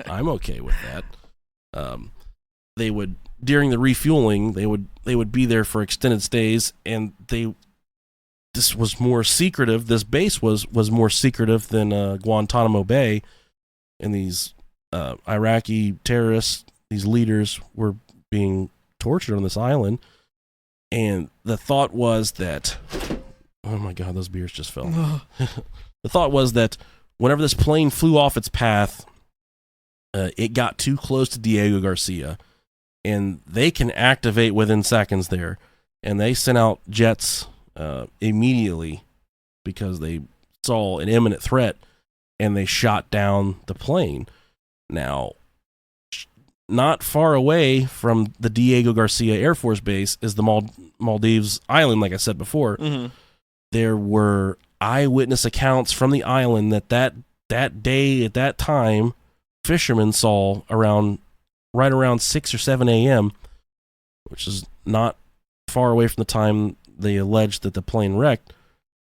I'm okay with that. They would, during the refueling, they would be there for extended stays, and this was more secretive. This base was more secretive than Guantanamo Bay, and these Iraqi terrorists, these leaders, were being tortured on this island. And the thought was that, oh my God, those beers just fell. The thought was that whenever this plane flew off its path, it got too close to Diego Garcia, and they can activate within seconds there. And they sent out jets immediately because they saw an imminent threat, and they shot down the plane. Now, not far away from the Diego Garcia Air Force Base is the Maldives island, like I said before. Mm-hmm. There were eyewitness accounts from the island that day, at that time, fishermen saw right around 6 or 7 a.m., which is not far away from the time they alleged that the plane wrecked.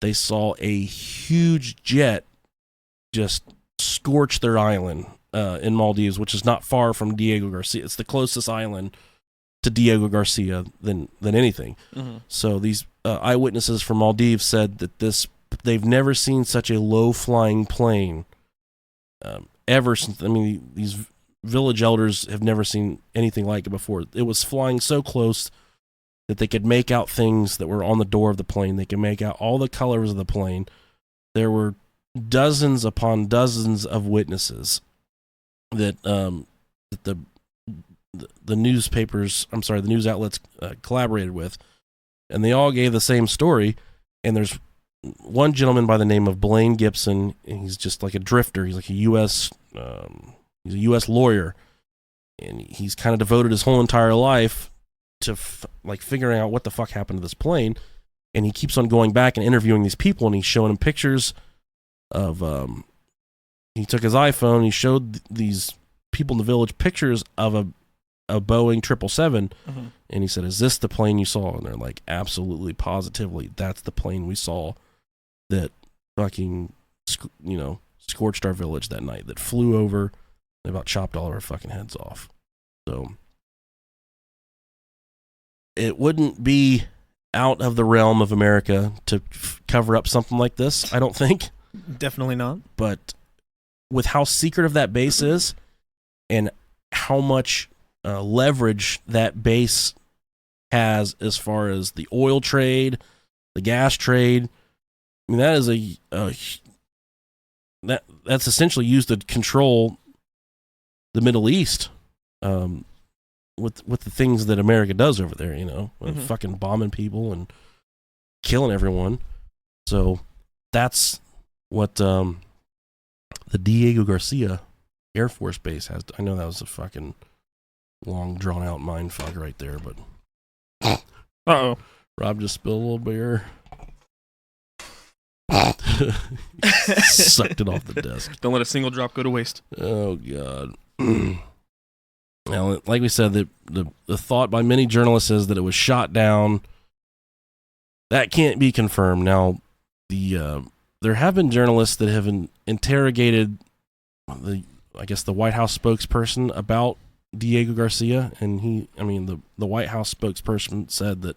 They saw a huge jet just scorch their island in Maldives, which is not far from Diego Garcia. It's the closest island to Diego Garcia than anything. Mm-hmm. So these eyewitnesses from Maldives said that they've never seen such a low-flying plane ever since. I mean, these village elders have never seen anything like it before. It was flying so close that they could make out things that were on the door of the plane. They could make out all the colors of the plane. There were dozens upon dozens of witnesses that the newspapers, the news outlets collaborated with, and they all gave the same story. And there's one gentleman by the name of Blaine Gibson, and he's just like a drifter. He's like he's a U.S. lawyer, and he's kind of devoted his whole entire life to figuring out what the fuck happened to this plane. And he keeps on going back and interviewing these people, and he's showing them pictures of he took his iPhone and he showed these people in the village pictures of a Boeing 777, Mm-hmm. and he said, "Is this the plane you saw?" And they're like, "Absolutely, positively, that's the plane we saw that fucking scorched our village that night, that flew over and about chopped all of our fucking heads off." So it wouldn't be out of the realm of America to cover up something like this, I don't think. Definitely not. But with how secretive that base is and how much leverage that base has as far as the oil trade, the gas trade, I mean, that is that's essentially used to control the Middle East with the things that America does over there, fucking bombing people and killing everyone. So that's what the Diego Garcia Air Force Base has. I know that was a fucking long, drawn-out mindfuck right there, but... Uh-oh. Rob just spilled a little beer. Sucked it off the desk. Don't let a single drop go to waste. Oh, God. Now, like we said, the thought by many journalists is that it was shot down. That can't be confirmed. Now, there have been journalists that have interrogated the White House spokesperson about Diego Garcia, and the White House spokesperson said that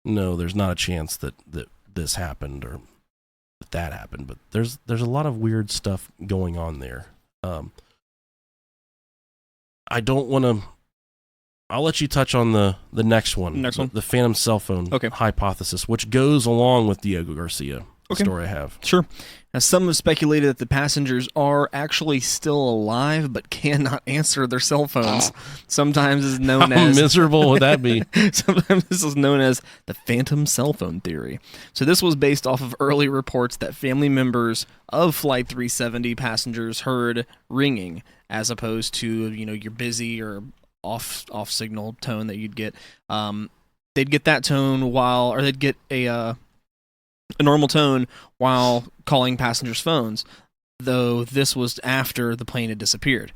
no, there's not a chance that this happened or that happened. But there's a lot of weird stuff going on there. I don't want to I'll let you touch on the next one. Next one? The phantom cell phone hypothesis, which goes along with Diego Garcia, the story I have. Sure. Now, some have speculated that the passengers are actually still alive but cannot answer their cell phones. Sometimes is known How as... miserable would that be? Sometimes this is known as the phantom cell phone theory. So this was based off of early reports that family members of Flight 370 passengers heard ringing, as opposed to, your busy or off signal tone that you'd get. They'd get that tone they'd get a normal tone while calling passengers' phones, though this was after the plane had disappeared.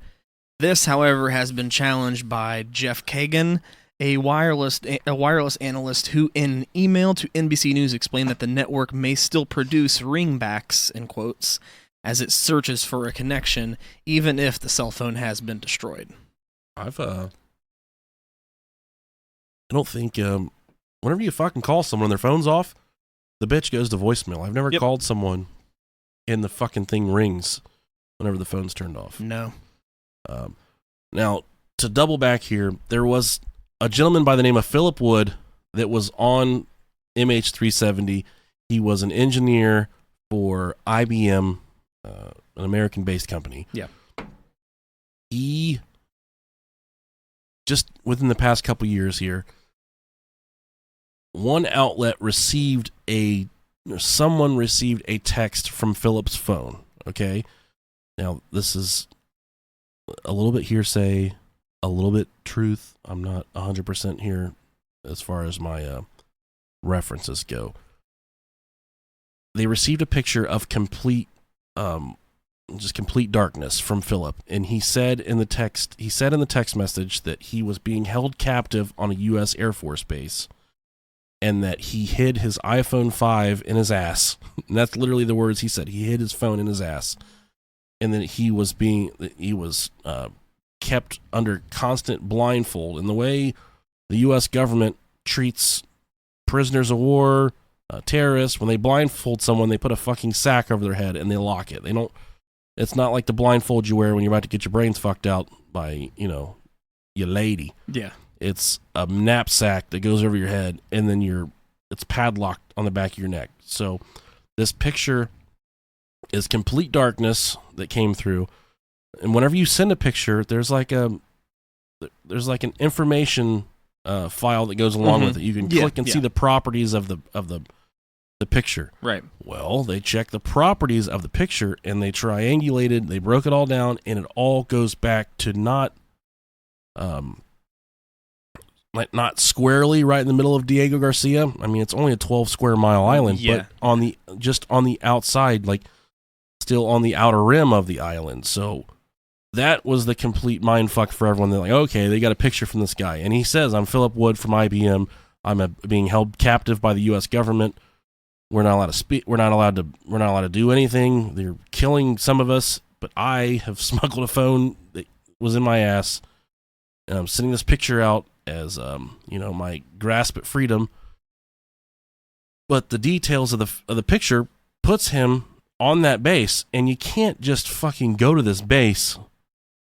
This, however, has been challenged by Jeff Kagan, a wireless analyst, who in an email to NBC News explained that the network may still produce ringbacks, in quotes, as it searches for a connection, even if the cell phone has been destroyed. I don't think, whenever you fucking call someone and their phone's off, the bitch goes to voicemail. I've never called someone and the fucking thing rings whenever the phone's turned off. No. Now, to double back here, there was a gentleman by the name of Philip Wood that was on MH370. He was an engineer for IBM, an American-based company. Yeah. He, just within the past couple years here, one outlet someone received a text from Philip's phone, okay? Now, this is a little bit hearsay, a little bit truth. I'm not 100% here as far as my references go. They received a picture of complete darkness from Philip, and he said in the text message that he was being held captive on a U.S. Air Force base, and that he hid his iPhone 5 in his ass. And that's literally the words he said. He hid his phone in his ass, and that he was kept under constant blindfold. And the way the U.S. government treats prisoners of war, terrorists, when they blindfold someone, they put a fucking sack over their head and they lock it. It's not like the blindfold you wear when you're about to get your brains fucked out by, your lady. Yeah. It's a knapsack that goes over your head, and then it's padlocked on the back of your neck. So this picture is complete darkness that came through. And whenever you send a picture, there's like an information file that goes along with it. You can click and see the properties of the picture. Right. Well, they checked the properties of the picture, and they triangulated, they broke it all down, and it all goes back to not squarely right in the middle of Diego Garcia. I mean, it's only a 12 square mile island, but on the outside, like still on the outer rim of the island. So that was the complete mindfuck for everyone. They're like, okay, they got a picture from this guy, and he says, "I'm Philip Wood from IBM. I'm being held captive by the U.S. government. We're not allowed to speak. We're not allowed to do anything. They're killing some of us, but I have smuggled a phone that was in my ass, and I'm sending this picture out as my grasp at freedom." But the details of the picture puts him on that base, and you can't just fucking go to this base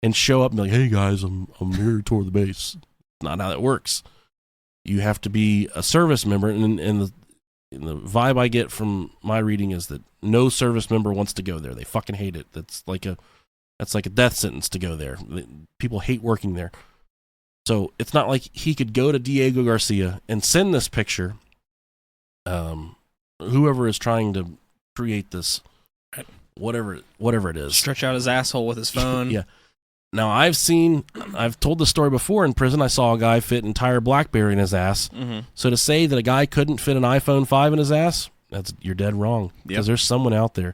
and show up and be like, "Hey guys, I'm here toward the base." Not how that works. You have to be a service member, and the vibe I get from my reading is that no service member wants to go there. They fucking hate it. That's like a death sentence to go there. People hate working there. So it's not like he could go to Diego Garcia and send this picture. Whoever is trying to create this, whatever it is, stretch out his asshole with his phone. Yeah. Now I've told the story before in prison. I saw a guy fit an entire BlackBerry in his ass. Mm-hmm. So to say that a guy couldn't fit an iPhone 5 in his ass, you're dead wrong. Because there's someone out there.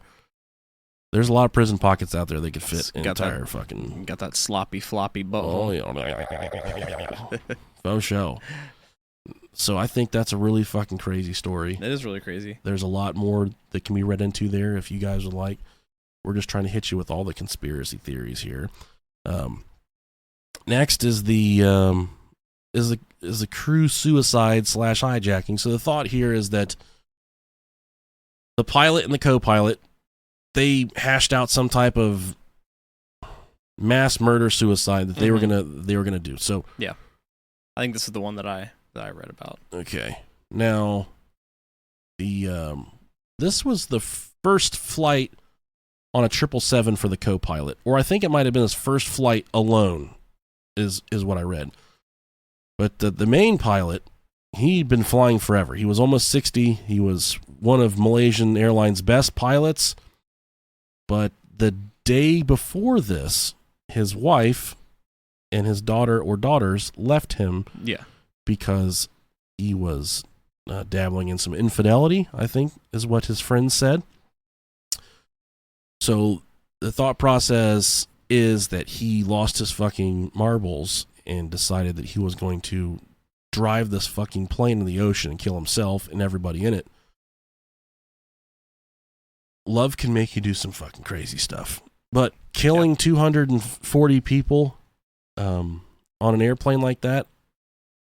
There's a lot of prison pockets out there that could fit an entire fucking... Got that sloppy, floppy butthole. Oh, yeah. Faux show. So I think that's a really fucking crazy story. That is really crazy. There's a lot more that can be read into there if you guys would like. We're just trying to hit you with all the conspiracy theories here. Next is the crew suicide / hijacking. So the thought here is that the pilot and the co-pilot, they hashed out some type of mass murder suicide that they were gonna do. So yeah, I think this is the one that I read about. Okay. Now, this was the first flight on a 777 for the co-pilot, or I think it might have been his first flight alone, is what I read. But the main pilot, he'd been flying forever. He was almost 60. He was one of Malaysian Airlines' best pilots. But the day before this, his wife and his daughter or daughters left him. Yeah. Because he was dabbling in some infidelity, I think, is what his friends said. So the thought process is that he lost his fucking marbles and decided that he was going to drive this fucking plane in the ocean and kill himself and everybody in it. Love can make you do some fucking crazy stuff. But killing 240 people on an airplane like that,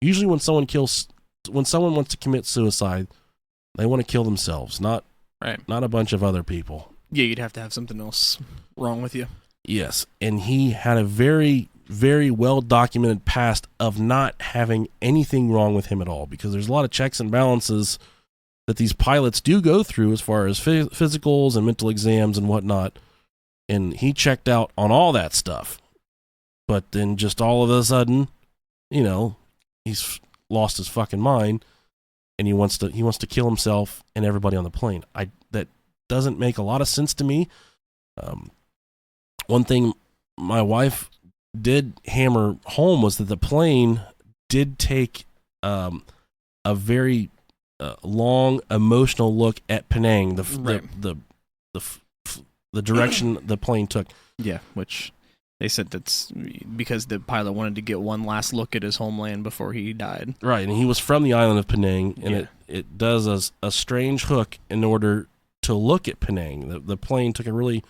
usually when someone wants to commit suicide, they want to kill themselves, not a bunch of other people. Yeah, you'd have to have something else wrong with you. Yes, and he had a very, very well-documented past of not having anything wrong with him at all, because there's a lot of checks and balances that these pilots do go through as far as physicals and mental exams and whatnot, and he checked out on all that stuff. But then just all of a sudden, he's lost his fucking mind, and he wants to kill himself and everybody on the plane. That doesn't make a lot of sense to me. One thing my wife did hammer home was that the plane did take a very long emotional look at Penang, the direction the plane took. Yeah, which they said that's because the pilot wanted to get one last look at his homeland before he died. Right, and he was from the island of Penang, and it does a strange hook in order to look at Penang. The plane took a really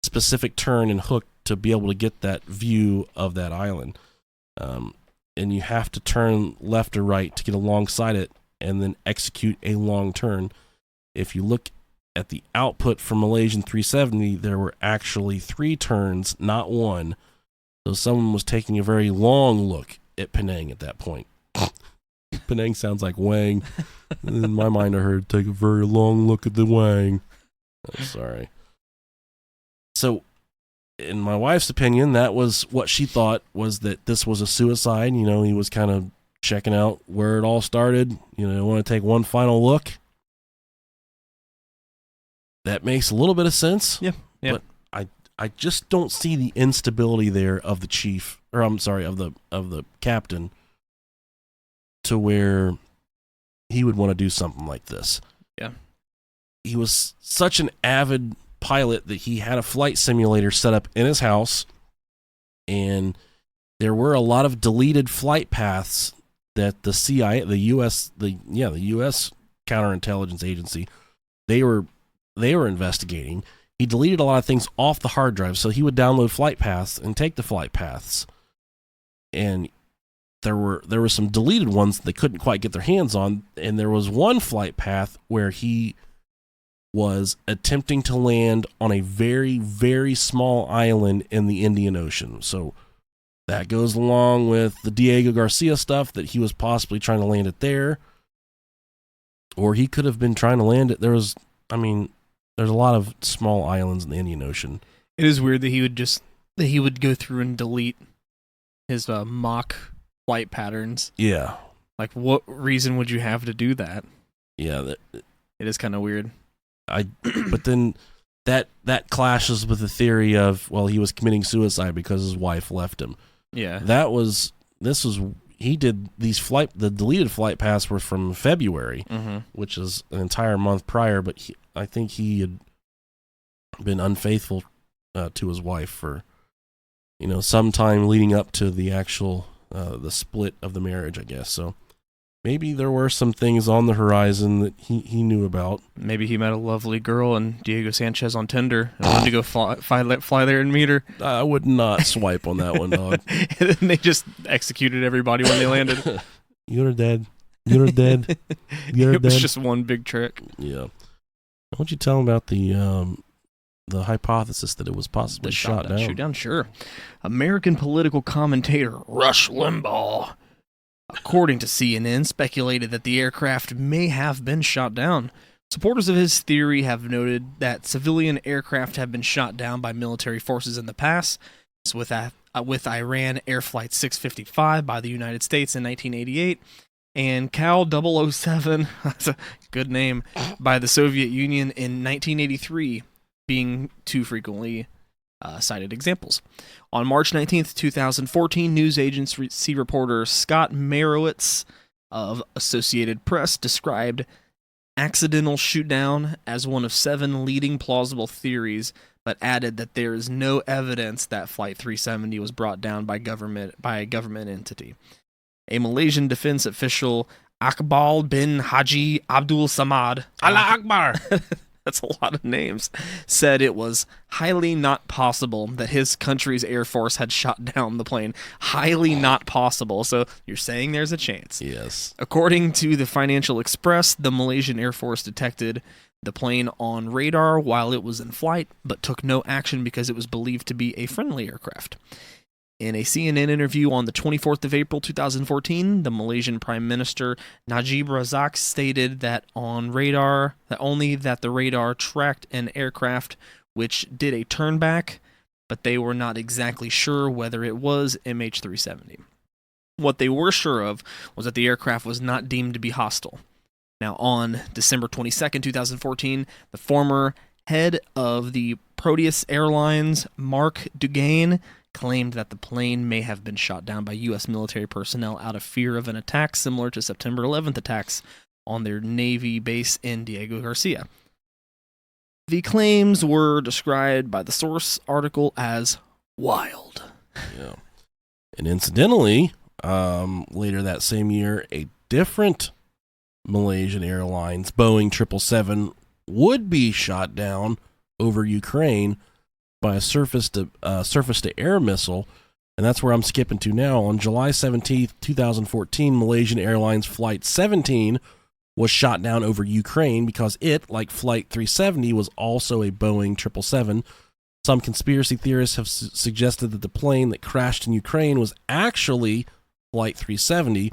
specific turn and hook to be able to get that view of that island. And you have to turn left or right to get alongside it and then execute a long turn. If you look at the output from Malaysian 370, there were actually 3 turns, not one. So someone was taking a very long look at Penang at that point. Penang sounds like Wang. In my mind, I heard take a very long look at the Wang. I'm sorry. So, in my wife's opinion, that was what she thought, was that this was a suicide. He was kind of checking out where it all started. Want to take one final look. That makes a little bit of sense. Yeah. But I just don't see the instability there of the chief, or I'm sorry, of the captain, to where he would want to do something like this. Yeah. He was such an avid pilot that he had a flight simulator set up in his house, and there were a lot of deleted flight paths that the CIA, the U.S. counterintelligence agency, they were investigating. He deleted a lot of things off the hard drive, so he would download flight paths and take the flight paths. And there were some deleted ones that they couldn't quite get their hands on, and there was one flight path where he was attempting to land on a very, very small island in the Indian Ocean. So that goes along with the Diego Garcia stuff, that he was possibly trying to land it there. Or he could have been trying to land it. There's a lot of small islands in the Indian Ocean. It is weird that he would go through and delete his mock flight patterns. Yeah. Like, what reason would you have to do that? Yeah. It is kind of weird. But then that clashes with the theory of, well, he was committing suicide because his wife left him. Yeah. He did the deleted flight paths were from February, which is an entire month prior, but I think he had been unfaithful to his wife for, some time leading up to the actual, the split of the marriage, I guess. So maybe there were some things on the horizon that he knew about. Maybe he met a lovely girl and Diego Sanchez on Tinder and wanted to go fly there and meet her. I would not swipe on that one, dog. And then they just executed everybody when they landed. You're dead. You're dead. You're it was dead. just one big trick. Yeah. Why don't you tell him about the hypothesis that it was possibly shot down? Shoot down, sure. American political commentator Rush Limbaugh according to CNN, speculated that the aircraft may have been shot down. Supporters of his theory have noted that civilian aircraft have been shot down by military forces in the past, with Iran Air Flight 655 by the United States in 1988, and Cal 007, that's a good name, by the Soviet Union in 1983, being two frequently cited examples. On March 19th, 2014, news agency reporter Scott Merowitz of Associated Press described accidental shootdown as one of 7 leading plausible theories, but added that there is no evidence that Flight 370 was brought down by a government entity. A Malaysian defense official, Akbal bin Haji Abdul Samad, Allah Akbar. That's a lot of names, said it was highly not possible that his country's Air Force had shot down the plane. Highly not possible. So you're saying there's a chance. Yes. According to the Financial Express, the Malaysian Air Force detected the plane on radar while it was in flight, but took no action because it was believed to be a friendly aircraft. In a CNN interview on the 24th of April 2014, the Malaysian Prime Minister Najib Razak stated that the radar tracked an aircraft which did a turnback, but they were not exactly sure whether it was MH370. What they were sure of was that the aircraft was not deemed to be hostile. Now, on December 22nd, 2014, the former head of the Proteus Airlines, Mark Dugain, claimed that the plane may have been shot down by U.S. military personnel out of fear of an attack similar to September 11th attacks on their Navy base in Diego Garcia. The claims were described by the source article as wild. Yeah. And incidentally, later that same year, a different Malaysian Airlines Boeing 777 would be shot down over Ukraine by a surface-to-air missile, and that's where I'm skipping to now. On July 17th, 2014, Malaysian Airlines Flight 17 was shot down over Ukraine because it, like Flight 370, was also a Boeing 777. Some conspiracy theorists have suggested that the plane that crashed in Ukraine was actually Flight 370.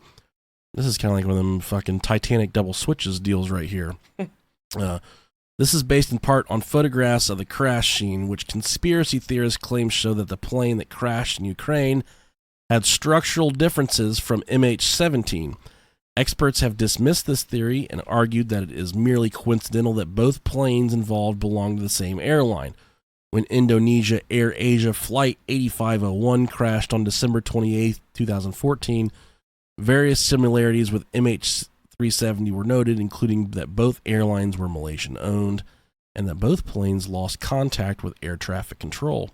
This is kind of like one of them fucking Titanic double switches deals right here. This is based in part on photographs of the crash scene, which conspiracy theorists claim show that the plane that crashed in Ukraine had structural differences from MH17. Experts have dismissed this theory and argued that it is merely coincidental that both planes involved belong to the same airline. When Indonesia Air Asia Flight 8501 crashed on December 28, 2014, various similarities with MH370 were noted, including that both airlines were Malaysian-owned and that both planes lost contact with air traffic control.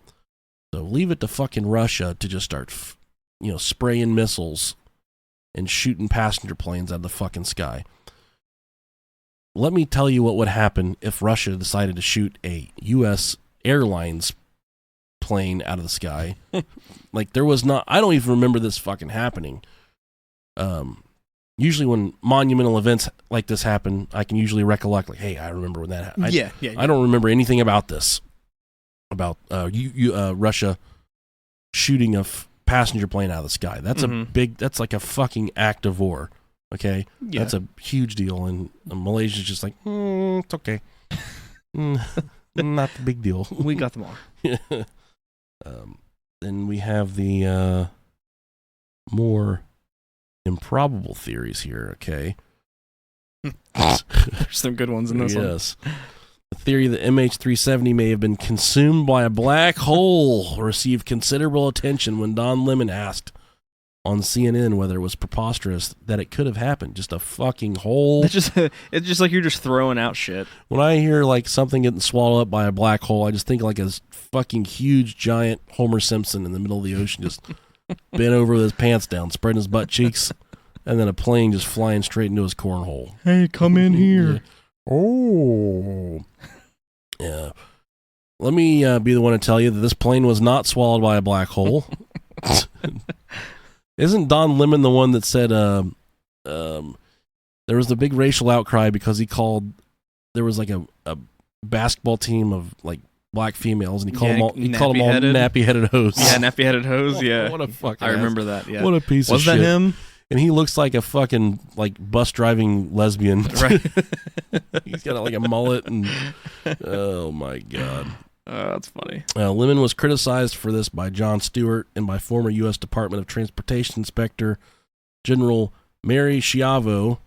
So leave it to fucking Russia to just start, spraying missiles and shooting passenger planes out of the fucking sky. Let me tell you what would happen if Russia decided to shoot a U.S. Airlines plane out of the sky. I don't even remember this fucking happening. Usually when monumental events like this happen, I can usually recollect, like, hey, I remember when that happened. Yeah. I don't remember anything about this, about Russia shooting a passenger plane out of the sky. That's that's like a fucking act of war, okay? Yeah. That's a huge deal, and Malaysia's just like, it's okay. Not the big deal. We got them all. Then we have the more improbable theories here, okay? There's some good ones in this one. Yes. The theory that MH370 may have been consumed by a black hole received considerable attention when Don Lemon asked on CNN whether it was preposterous that it could have happened. Just a fucking hole. It's just like you're just throwing out shit. When I hear like something getting swallowed up by a black hole, I just think like a fucking huge giant Homer Simpson in the middle of the ocean just bent over with his pants down, spreading his butt cheeks, and then a plane just flying straight into his cornhole. Hey, come in here. Yeah. Oh. Yeah. Let me be the one to tell you that this plane was not swallowed by a black hole. Isn't Don Lemon the one that said there was a big racial outcry because there was like a basketball team of like black females, and he called them all nappy-headed hoes. Yeah, nappy-headed hoes, yeah. What a fucking I remember that, yeah. What a piece of shit. Was that him? and he looks like a fucking like bus driving lesbian. Right. He's got like a mullet and oh my god. That's funny. Lemon was criticized for this by Jon Stewart and by former U.S. Department of Transportation Inspector General Mary Schiavo.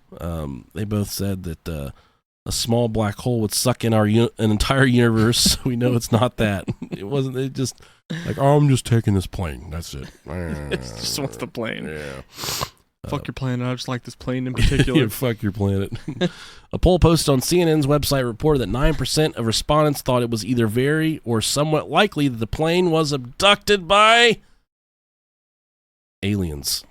They both said that a small black hole would suck in an entire universe. We know it's not that. It wasn't. It just like, oh, I'm just taking this plane. That's it. Just wants the plane. Yeah. Fuck your planet. I just like this plane in particular. Yeah, fuck your planet. A poll posted on CNN's website reported that 9% of respondents thought it was either very or somewhat likely that the plane was abducted by aliens.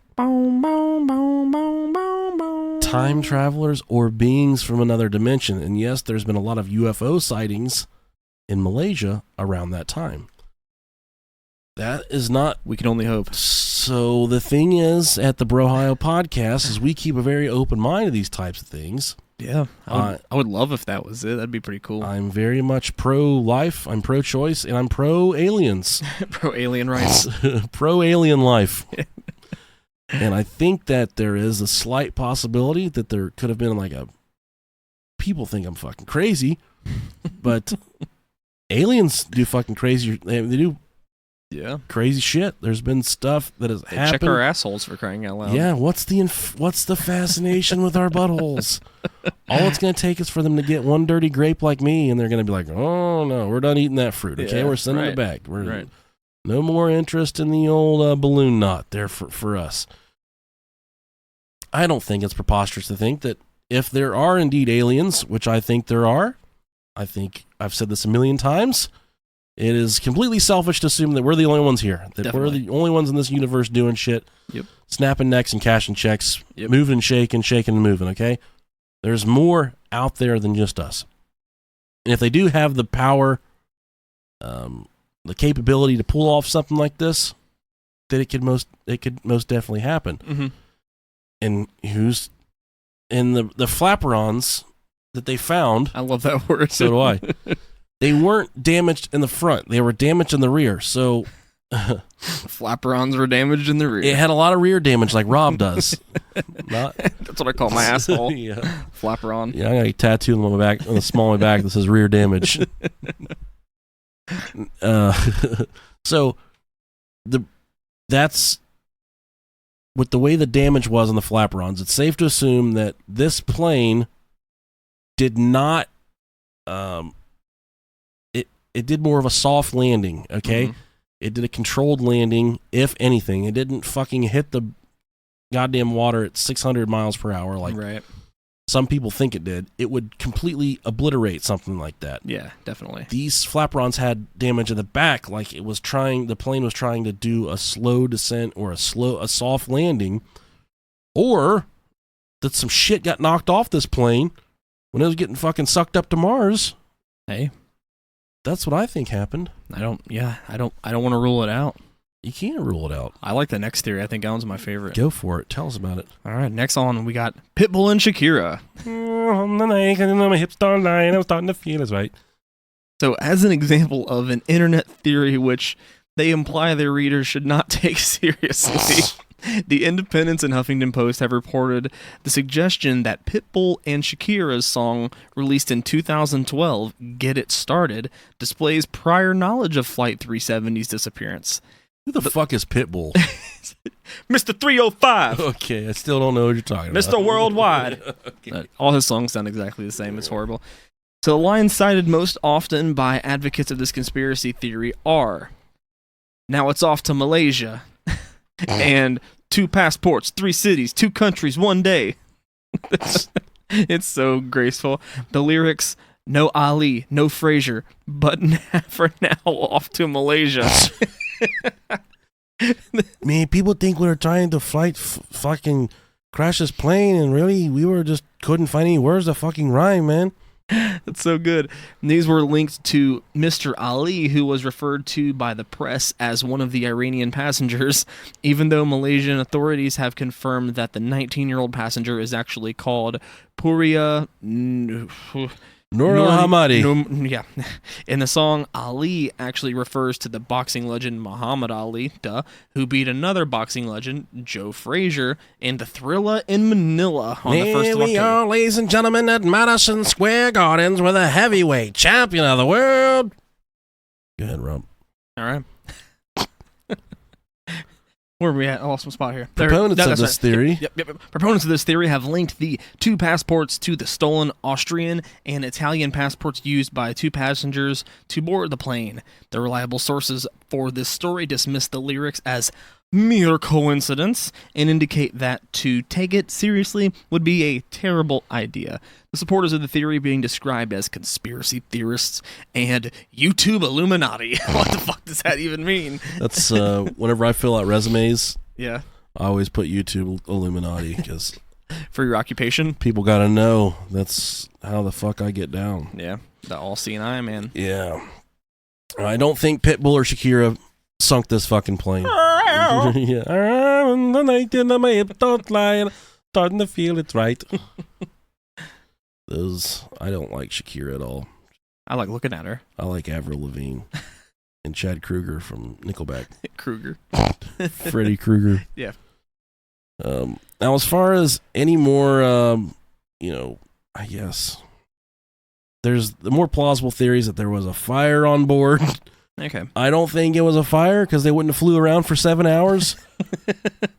Time travelers or beings from another dimension. And yes, there's been a lot of UFO sightings in Malaysia around that time. That is not... We can only hope. So the thing is, at the Brohio podcast, is we keep a very open mind to these types of things. Yeah. I would love if that was it. That'd be pretty cool. I'm very much pro-life, I'm pro-choice, and I'm pro-aliens. Pro-alien rights. Pro-alien life. And I think that there is a slight possibility that there could have been like a... People think I'm fucking crazy, but aliens do fucking crazy... They do... Yeah, crazy shit. There's been stuff that has happened. Check our assholes for crying out loud. Yeah, what's the fascination with our buttholes? All it's going to take is for them to get one dirty grape like me, and they're going to be like, "Oh no, we're done eating that fruit. Okay, we're sending it back. We're no more interest in the old balloon knot there for us." I don't think it's preposterous to think that if there are indeed aliens, which I think there are, I think I've said this a million times. It is completely selfish to assume that we're the only ones here, that we're the only ones in this universe doing shit, snapping necks and cashing checks, moving and shaking and moving, okay? There's more out there than just us. And if they do have the power, the capability to pull off something like this, then it could most definitely happen. Mm-hmm. And who's in the flaperons that they found? I love that word. So do I. They weren't damaged in the front. They were damaged in the rear. So flaperons were damaged in the rear. It had a lot of rear damage like Rob does. That's what I call my asshole. Yeah. Flaperon. Yeah, I got a tattoo on my back, on the small of my back that says rear damage. So that's with the way the damage was on the flaperons, it's safe to assume that this plane did not it did more of a soft landing, okay? Mm-hmm. It did a controlled landing, if anything. It didn't fucking hit the goddamn water at 600 miles per hour like some people think it did. It would completely obliterate something like that. Yeah, definitely. These flaperons had damage in the back, like the plane was trying to do a slow descent or a soft landing, or that some shit got knocked off this plane when it was getting fucking sucked up to Mars. Hey. That's what I think happened. I don't want to rule it out. You can't rule it out. I like the next theory. I think that one's my favorite. Go for it. Tell us about it. All right, next on we got Pitbull and Shakira. My hips start lying. I'm starting to feel it's right. So, as an example of an internet theory which they imply their readers should not take seriously, The Independent and Huffington Post have reported the suggestion that Pitbull and Shakira's song, released in 2012, Get It Started, displays prior knowledge of Flight 370's disappearance. Who the fuck is Pitbull? Mr. 305. Okay, I still don't know what you're talking about. Mr. Worldwide. Okay. All his songs sound exactly the same. It's horrible. So the lines cited most often by advocates of this conspiracy theory are, "Now it's off to Malaysia," and 2 passports, 3 cities, 2 countries, 1 day. It's so graceful. The lyrics, "No Ali, no Frazier, but for now off to Malaysia." Man, people think we were trying to fucking crash this plane, and really we were just couldn't find any words to fucking rhyme, man. That's so good. And these were linked to Mr. Ali, who was referred to by the press as one of the Iranian passengers, even though Malaysian authorities have confirmed that the 19-year-old passenger is actually called Puria Hamadi. Yeah. In the song, Ali actually refers to the boxing legend Muhammad Ali, who beat another boxing legend, Joe Frazier, in the Thrilla in Manila on the 1st of Here we October. are, ladies and gentlemen, at Madison Square Gardens with a heavyweight champion of the world. Go ahead, Rob. All right. Where are we at? I lost my spot here. Proponents of this theory. Yep. Proponents of this theory have linked the two passports to the stolen Austrian and Italian passports used by two passengers to board the plane. The reliable sources for this story dismiss the lyrics as mere coincidence and indicate that to take it seriously would be a terrible idea. The supporters of the theory being described as conspiracy theorists and YouTube Illuminati. What the fuck does that even mean? That's whenever I fill out resumes, Yeah. I always put YouTube Illuminati because For your occupation? people got to know that's how the fuck I get down. Yeah. The all-seeing eye, man. Yeah. I don't think Pitbull or Shakira sunk this fucking plane. Yeah. The night in the map, don't lie. Starting to feel it's right. I don't like Shakira at all. I like looking at her. I like Avril Lavigne and Chad Kruger from Nickelback. Kruger. Freddy Krueger. Yeah. Now, as far as any more, I guess there's the more plausible theories that there was a fire on board. Okay. I don't think it was a fire because they wouldn't have flew around for 7 hours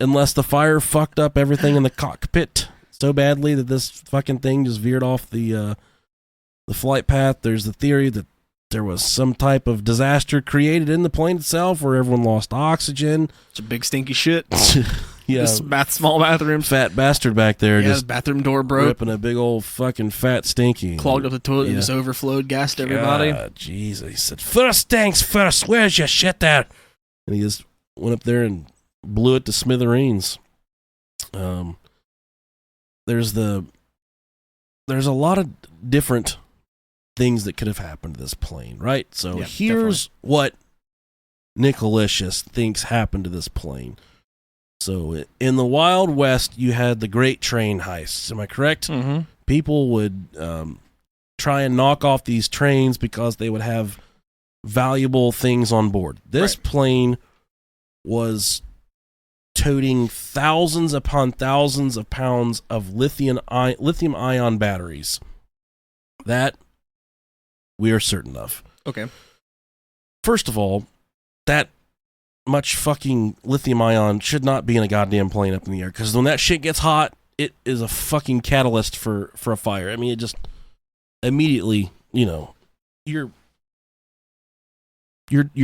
unless the fire fucked up everything in the cockpit so badly that this fucking thing just veered off the flight path. There's the theory that there was some type of disaster created in the plane itself where everyone lost oxygen. It's a big stinky shit. Yeah, This small bathroom. fat bastard back there Yeah, just bathroom door broke. ripping a big old fucking fat stinky. Clogged up the toilet and Yeah. just overflowed, gassed everybody. Jesus, he said, first things first, where's your shit at? And he just went up there and blew it to smithereens. There's a lot of different things that could have happened to this plane, right? So Yeah, here's what Nickalicious thinks happened to this plane. So in the Wild West, you had the great train heists. Am I correct? Mm-hmm. People would try and knock off these trains because they would have valuable things on board. This plane was toting thousands upon thousands of pounds of lithium ion batteries. That we are certain of. Okay. First of all, that much fucking lithium ion should not be in a goddamn plane up in the air, because when that shit gets hot, it is a fucking catalyst for a fire. I mean, it just immediately, you're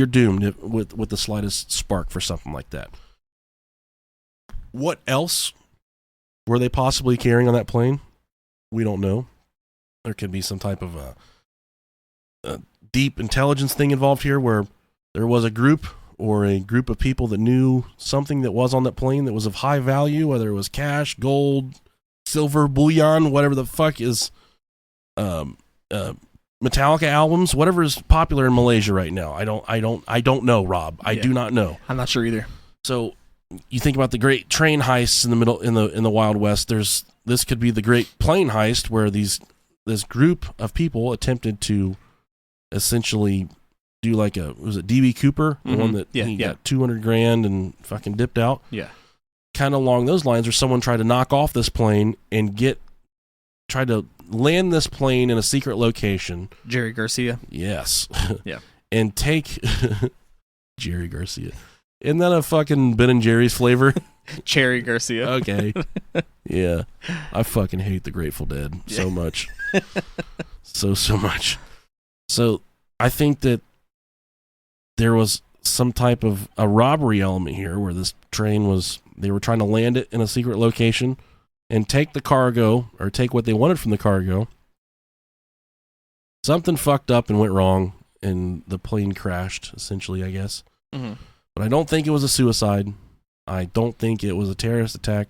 doomed with the slightest spark for something like that. What else were they possibly carrying on that plane? We don't know. There could be some type of a deep intelligence thing involved here, where there was a group of people that knew something that was on that plane that was of high value, whether it was cash, gold, silver, bullion, whatever the fuck is, Metallica albums, whatever is popular in Malaysia right now. I don't know, Rob. I do not know. I'm not sure either. So you think about the great train heists in the middle in the Wild West. This could be the great plane heist where this group of people attempted to essentially do like was it DB Cooper, the one that got $200,000 and fucking dipped out? Yeah. Kind of along those lines, where someone tried to knock off this plane and tried to land this plane in a secret location. Jerry Garcia. Yes. Yeah. And take Jerry Garcia. Isn't that a fucking Ben and Jerry's flavor? Cherry Garcia. Okay. Yeah. I fucking hate the Grateful Dead so much. So much. So I think that there was some type of a robbery element here where this train they were trying to land it in a secret location and take the cargo, or take what they wanted from the cargo. Something fucked up and went wrong, and the plane crashed, essentially, I guess. Mm-hmm. But I don't think it was a suicide. I don't think it was a terrorist attack.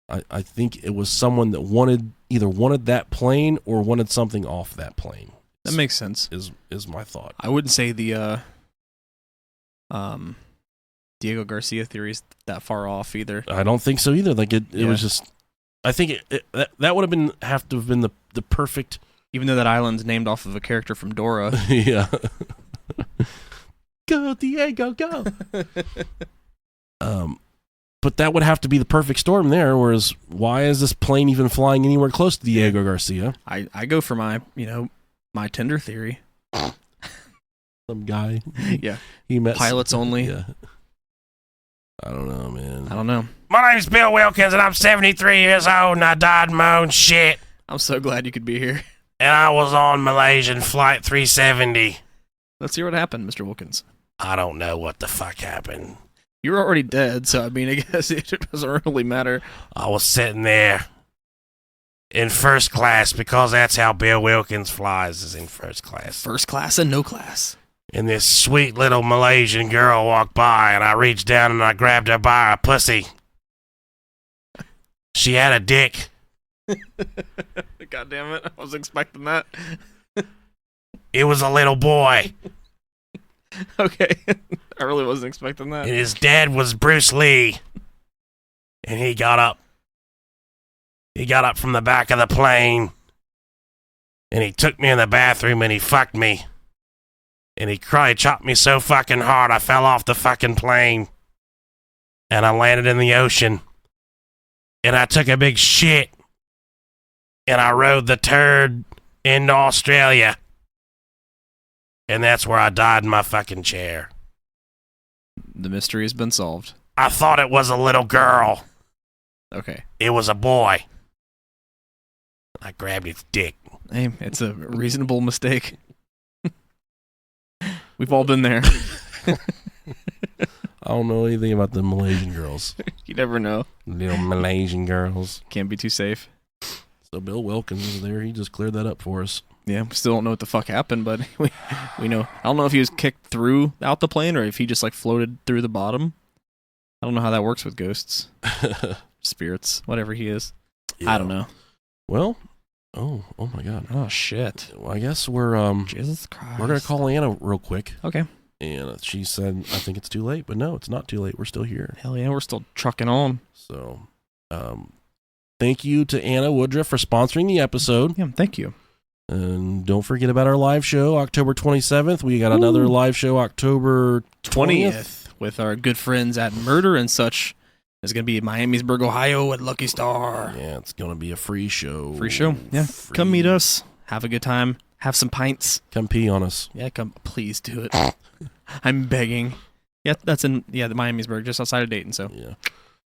I think it was someone that either wanted that plane or wanted something off that plane. That makes sense. Is my thought. I wouldn't say the Diego Garcia theory's that far off either. I don't think so either. Like it was just. I think that would have to have been the perfect Even though that island's named off of a character from Dora. Yeah. Go, Diego, go. But that would have to be the perfect storm there, whereas why is this plane even flying anywhere close to Diego Garcia? I go for my Tinder theory. Some guy. Yeah. He met pilots only. Yeah. I don't know, man. I don't know. My name's Bill Wilkins, and I'm 73 years old, and I died in my own shit. I'm so glad you could be here. And I was on Malaysian Flight 370. Let's hear what happened, Mr. Wilkins. I don't know what the fuck happened. You were already dead, so I mean, I guess it doesn't really matter. I was sitting there in first class, because that's how Bill Wilkins flies, is in first class. First class and no class. And this sweet little Malaysian girl walked by, and I reached down and I grabbed her by her pussy. She had a dick. God damn it, I was expecting that. It was a little boy. Okay, I really wasn't expecting that. And his dad was Bruce Lee. And he got up. He got up from the back of the plane. And he took me in the bathroom and he fucked me. And he chopped me so fucking hard I fell off the fucking plane. And I landed in the ocean. And I took a big shit. And I rode the turd into Australia. And that's where I died in my fucking chair. The mystery has been solved. I thought it was a little girl. Okay. It was a boy. I grabbed his dick. Hey, it's a reasonable mistake. We've all been there. I don't know anything about the Malaysian girls. You never know. Little Malaysian girls. Can't be too safe. So Bill Wilkins is there. He just cleared that up for us. Yeah, we still don't know what the fuck happened, but we know. I don't know if he was kicked out the plane or if he just like floated through the bottom. I don't know how that works with ghosts, spirits, whatever he is. Yeah. I don't know. Well, oh my God. Oh shit. Well, I guess we're Jesus Christ. We're gonna call Anna real quick. Okay. And she said, "I think it's too late," but no, it's not too late. We're still here. Hell yeah, we're still trucking on. So, thank you to Anna Woodruff for sponsoring the episode. Yeah, thank you. And don't forget about our live show, October 27th. We got another live show, October 20th. With our good friends at Murder and Such. It's going to be Miamisburg, Ohio at Lucky Star. Yeah, it's going to be a free show. Free show. Yeah. Come meet us. Have a good time. Have some pints. Come pee on us. Yeah, come. Please do it. I'm begging. Yeah, that's in the Miamisburg, just outside of Dayton. So yeah.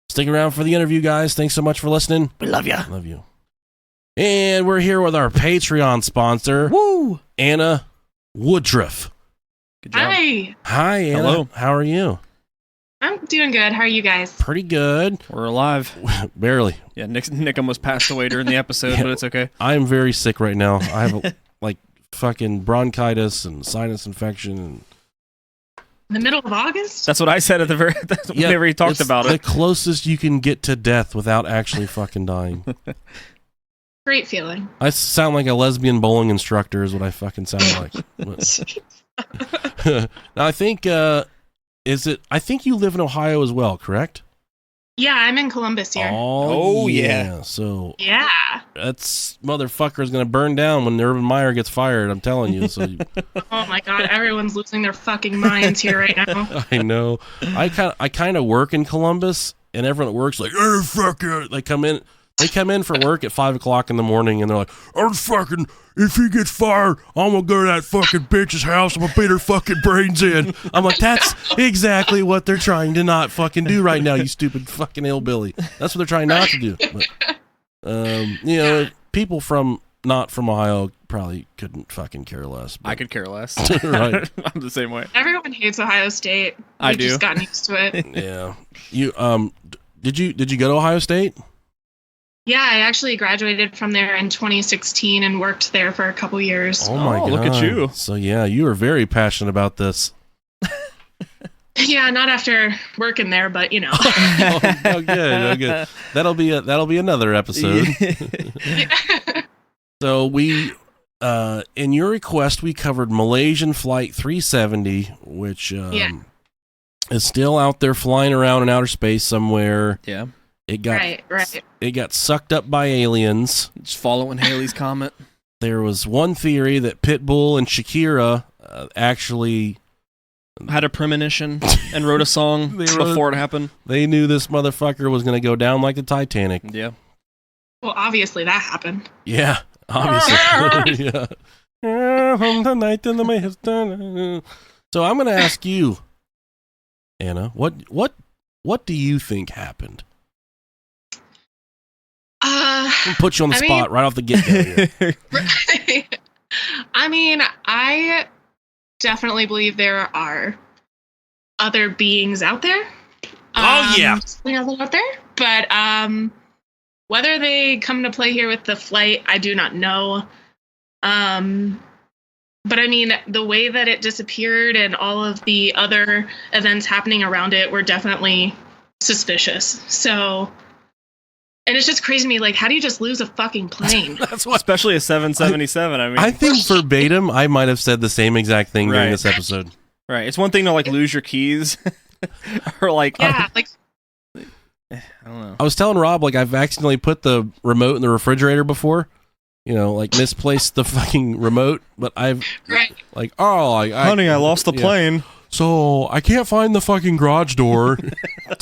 Stick around for the interview, guys. Thanks so much for listening. We love you. Love you. And we're here with our Patreon sponsor, Woo! Anna Woodruff. Good job. Hi, Anna. Hello. How are you? I'm doing good. How are you guys? Pretty good. We're alive. Barely. Yeah, Nick almost passed away during the episode, Yeah. but it's okay. I am very sick right now. I have like fucking bronchitis and sinus infection. And In the middle of August? That's what I said at the very whenever he talked about the it. closest you can get to death without actually fucking dying. Great feeling. I sound like a lesbian bowling instructor is what I fucking sound like. Now I think I think you live in Ohio as well, correct? Yeah, I'm in Columbus here. Oh yeah. So Yeah. that's motherfucker's gonna burn down when Urban Meyer gets fired. I'm telling you. So Oh my god, everyone's losing their fucking minds here right now. I know. I kind of work in Columbus, and everyone at work's like, "Oh fuck it!" They come in for work at 5 o'clock in the morning, and they're like, "Oh fucking, if he gets fired, I'm gonna go to that fucking bitch's house. I'm gonna beat her fucking brains in." I'm like, that's exactly what they're trying to not fucking do right now, you stupid fucking hillbilly. That's what they're trying not to do. But, people not from Ohio probably couldn't fucking care less. But. I could care less. Right. I'm the same way. Everyone hates Ohio State. I We've do. just gotten used to it. Yeah. You did you go to Ohio State? Yeah, I actually graduated from there in 2016 and worked there for a couple years. Oh my god! Look at you. So yeah, you are very passionate about this. Yeah, not after working there, but you know. Oh, good. That'll be another episode. So we, in your request, we covered Malaysian Flight 370, which is still out there flying around in outer space somewhere. Yeah. It got right. It got sucked up by aliens. Just following Haley's comment. there was one theory that Pitbull and Shakira actually had a premonition and wrote a song before it happened. They knew this motherfucker was going to go down like the Titanic. Yeah. Well, obviously that happened. Yeah, obviously. Yeah. The night and the may has done. So I'm going to ask you, Anna, what do you think happened? I'll put you on the spot right off the get-go here. I mean, I definitely believe there are other beings out there. Yeah. Out there. But whether they come to play here with the flight, I do not know. But I mean, the way that it disappeared and all of the other events happening around it were definitely suspicious. So, and it's just crazy to me, like, how do you just lose a fucking plane? Especially a 777. I mean, I think verbatim, I might have said the same exact thing during this episode. Right. It's one thing to like lose your keys, or like, yeah, like. I don't know. I was telling Rob, like, I've accidentally put the remote in the refrigerator before. You know, like misplaced the fucking remote, but I've like, honey, I lost the plane. So I can't find the fucking garage door. I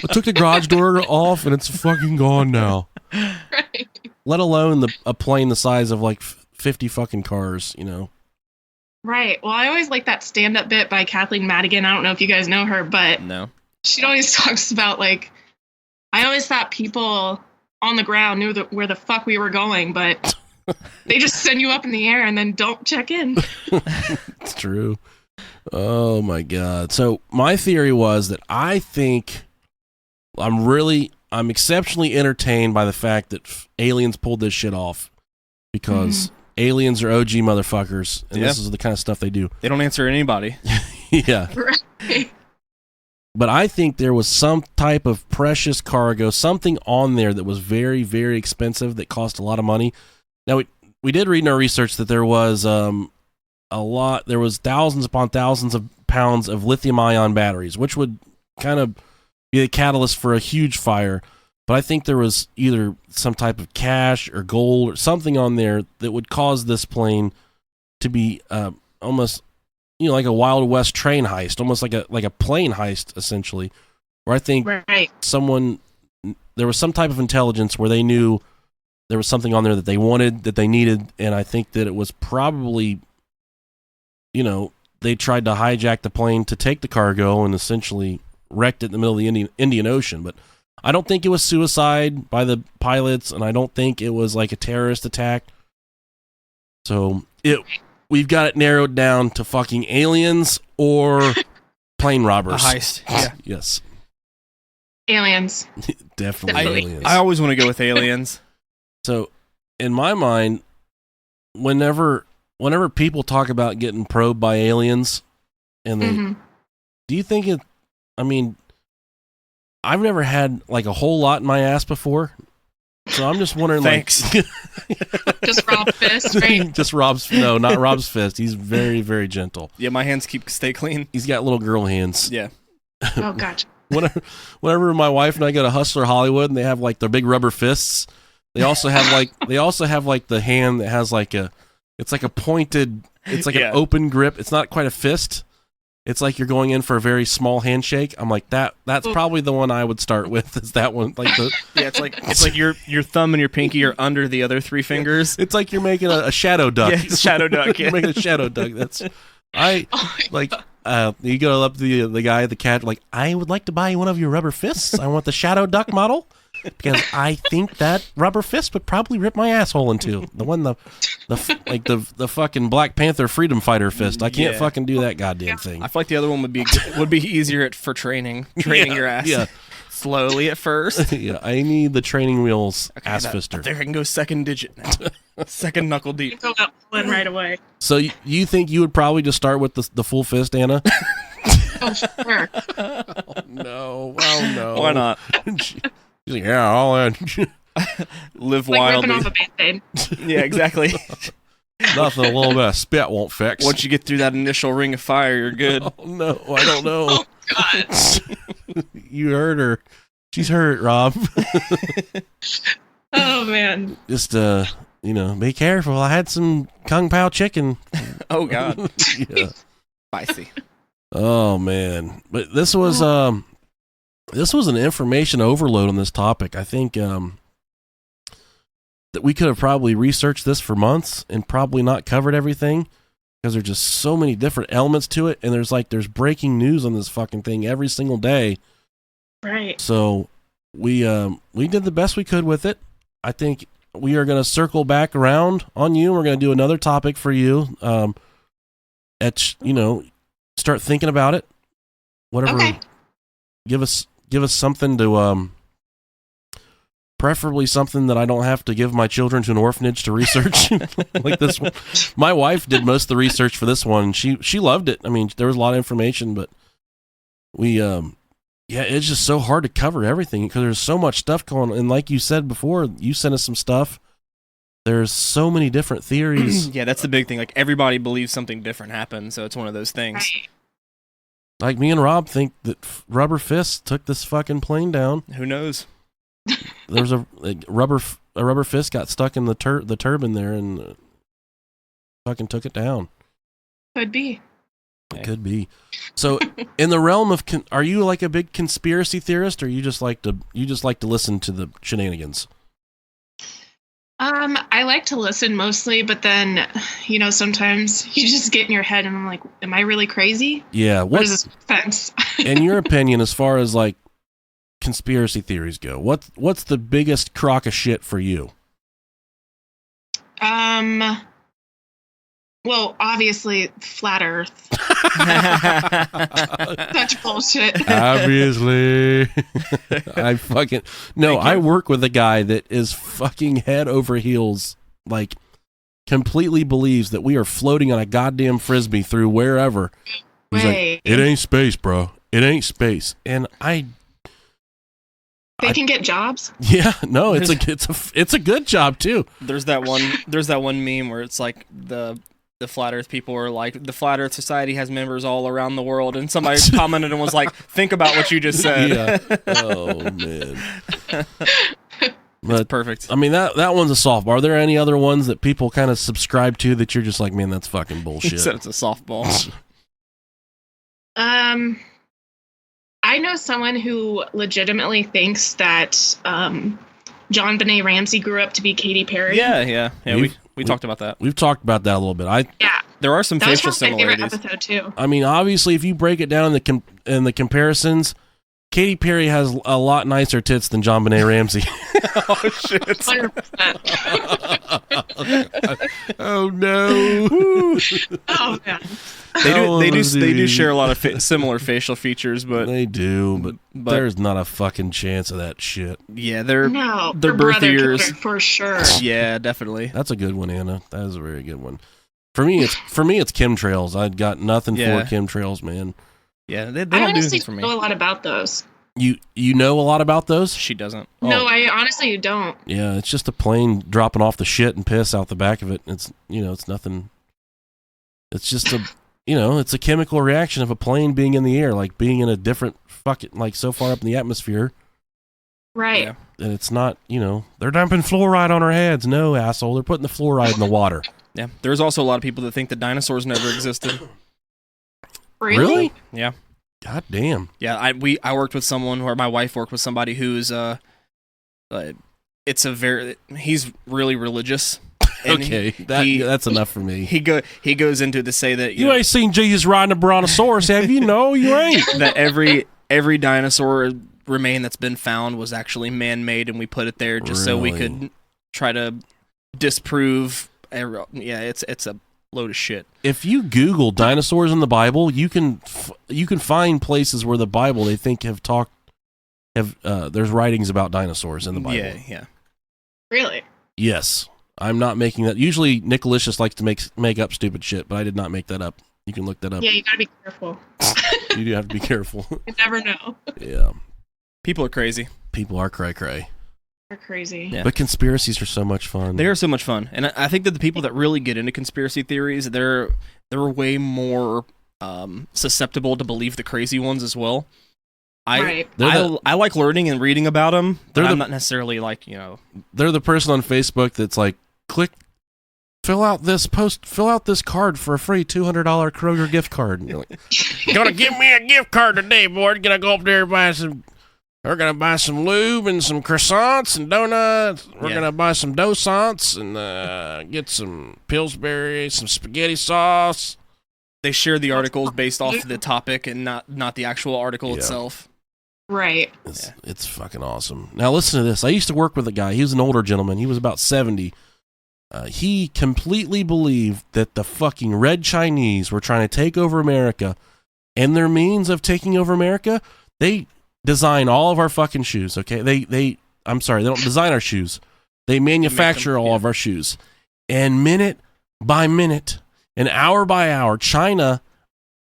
took the garage door off and it's fucking gone now. Right. Let alone a plane the size of like 50 fucking cars, you know. Right. Well, I always like that stand-up bit by Kathleen Madigan. I don't know if you guys know her, but no. She always talks about, like, I always thought people on the ground knew where the fuck we were going, but they just send you up in the air and then don't check in. It's true. Oh my God. So my theory was that I think I'm exceptionally entertained by the fact that aliens pulled this shit off, because aliens are OG motherfuckers, and this is the kind of stuff they do. They don't answer anybody. Yeah. Right. But I think there was some type of precious cargo, something on there that was very, very expensive that cost a lot of money. Now, we did read in our research that there was there was thousands upon thousands of pounds of lithium-ion batteries, which would kind of be the catalyst for a huge fire. But I think there was either some type of cash or gold or something on there that would cause this plane to be almost, you know, like a Wild West train heist, almost like a plane heist, essentially. Where I think there was some type of intelligence where they knew there was something on there that they wanted, that they needed, and I think that it was probably, you know, they tried to hijack the plane to take the cargo and essentially wrecked it in the middle of the Indian Ocean. But I don't think it was suicide by the pilots, and I don't think it was like a terrorist attack. So we've got it narrowed down to fucking aliens or plane robbers. A heist. Yeah. Yes. Aliens. Definitely aliens. I always want to go with aliens. So, in my mind, whenever people talk about getting probed by aliens, and they, do you think it? I mean, I've never had like a whole lot in my ass before, so I'm just wondering. Thanks. Just Rob's fist, right? Just not Rob's fist. He's very, very gentle. Yeah, my hands stay clean. He's got little girl hands. Yeah. Oh, gotcha. Whenever my wife and I go to Hustler Hollywood and they have like their big rubber fists, they also have like the hand that has like it's like a pointed, it's like an open grip. It's not quite a fist. It's like you're going in for a very small handshake. I'm like, that's probably the one I would start with, is that one. Like it's like your thumb and your pinky are under the other three fingers. It's like you're making a shadow duck. Yeah, shadow duck. You're making a shadow duck. You go up to the guy, the cat, like, I would like to buy one of your rubber fists. I want the shadow duck model, because I think that rubber fist would probably rip my asshole in two. The one, the fucking Black Panther freedom fighter fist. I can't fucking do that goddamn thing. I feel like the other one would be easier for training your ass. Yeah. Slowly at first. Yeah, I need the training wheels ass fister. There, I can go second digit now. Second knuckle deep. Go up one right away. So you think you would probably just start with the full fist, Anna? Oh, sure. No. Oh, no. Why not? She's like, yeah, I'll live like wildly. ripping off a Band-Aid. Yeah, exactly. Nothing a little bit of spit won't fix. Once you get through that initial ring of fire, you're good. Oh, no, I don't know. Oh, God. You heard her. She's hurt, Rob. Oh, man. Just be careful. I had some Kung Pao chicken. Oh God, Yeah. spicy. Oh man, but this was an information overload on this topic. I think that we could have probably researched this for months and probably not covered everything because there's just so many different elements to it, and there's breaking news on this fucking thing every single day. Right. So we did the best we could with it. I think we are going to circle back around on you. We're going to do another topic for you. Start thinking about it. Whatever. Okay. Give us something to preferably something that I don't have to give my children to an orphanage to research. Like this one. My wife did most of the research for this one. She loved it. I mean, there was a lot of information, but we it's just so hard to cover everything because there's so much stuff going on. And like you said before, you sent us some stuff. There's so many different theories. Yeah, that's the big thing. Like, everybody believes something different happened, so it's one of those things. Right. Like me and Rob think that Rubber Fist took this fucking plane down. Who knows? There was a rubber fist got stuck in the turbine there and fucking took it down. Could be. It could be. So, in the realm of, are you like a big conspiracy theorist, or you just like to listen to the shenanigans? I like to listen mostly, but then, sometimes you just get in your head and I'm like, am I really crazy? Yeah. What does this make sense? In your opinion, as far as like conspiracy theories go, what's the biggest crock of shit for you? Well, obviously, flat Earth. Such bullshit. Obviously. I work with a guy that is fucking head over heels, like completely believes that we are floating on a goddamn frisbee through wherever. He's like, it ain't space, bro. It ain't space. And they can get jobs. Yeah, no, it's a good job too. There's that one meme where it's like the flat Earth people are like, the Flat Earth Society has members all around the world, and somebody commented and was like, think about what you just said. Yeah. Oh man. That's perfect. I mean, that one's a softball. Are there any other ones that people kind of subscribe to that you're just like, man, that's fucking bullshit? He said it's a softball. I know someone who legitimately thinks that John Benet Ramsey grew up to be Katy Perry. Yeah. We talked about that. We've talked about that a little bit. There are some facial was my similarities. favorite episode too. I mean, obviously, if you break it down in the comparisons, Katy Perry has a lot nicer tits than John Benet Ramsey. Oh shit! 100%. Oh no! Oh man. They do share a lot of similar facial features, but they do. But there's not a fucking chance of that shit. Yeah, their birth brother years for sure. Yeah, definitely. That's a good one, Anna. That is a very good one. For me, it's chemtrails. I've got nothing for chemtrails, man. Yeah, they I don't do honestly anything for me. know a lot about those. You know a lot about those? She doesn't. No, I honestly don't. Yeah, it's just a plane dropping off the shit and piss out the back of it. It's it's nothing. It's just it's a chemical reaction of a plane being in the air, like being in a different like so far up in the atmosphere. Right. Yeah. And it's not, they're dumping fluoride on our heads. No, asshole, they're putting the fluoride in the water. Yeah. There's also a lot of people that think that dinosaurs never existed. Really? Yeah. God damn. Yeah, I worked with someone, or my wife worked with somebody who's he's really religious. Okay, that's enough for me. He goes into to say that you ain't seen Jesus riding a brontosaurus, have you? No, you ain't. That every dinosaur remain that's been found was actually man-made, and we put it there just so we could try to disprove. Yeah, it's a load of shit. If you Google dinosaurs in the Bible, you can find places where the Bible they think there's writings about dinosaurs in the Bible. Yeah. Really? Yes. I'm not making that. Usually Nickalicious likes to make up stupid shit, but I did not make that up. You can look that up. Yeah, you gotta be careful. You do have to be careful. You never know. Yeah. People are crazy. People are cray-cray. They're crazy. Yeah. But conspiracies are so much fun. They are so much fun. And I think that the people that really get into conspiracy theories, they're way more susceptible to believe the crazy ones as well. I like learning and reading about them, but I'm not necessarily like, They're the person on Facebook that's like, fill out this card for a free $200 Kroger gift card. And you're like, Gonna give me a gift card today, boy. Gonna go up there and buy some. We're gonna buy some lube and some croissants and donuts. We're gonna buy some docents and get some Pillsbury, some spaghetti sauce. They share the articles based off the topic and not the actual article itself. Right. It's fucking awesome. Now listen to this. I used to work with a guy. He was an older gentleman. He was about 70. He completely believed that the fucking red Chinese were trying to take over America, and their means of taking over America, they design all of our fucking shoes. Okay, I'm sorry, they don't design our shoes. They manufacture all of our shoes, and minute by minute and hour by hour, China,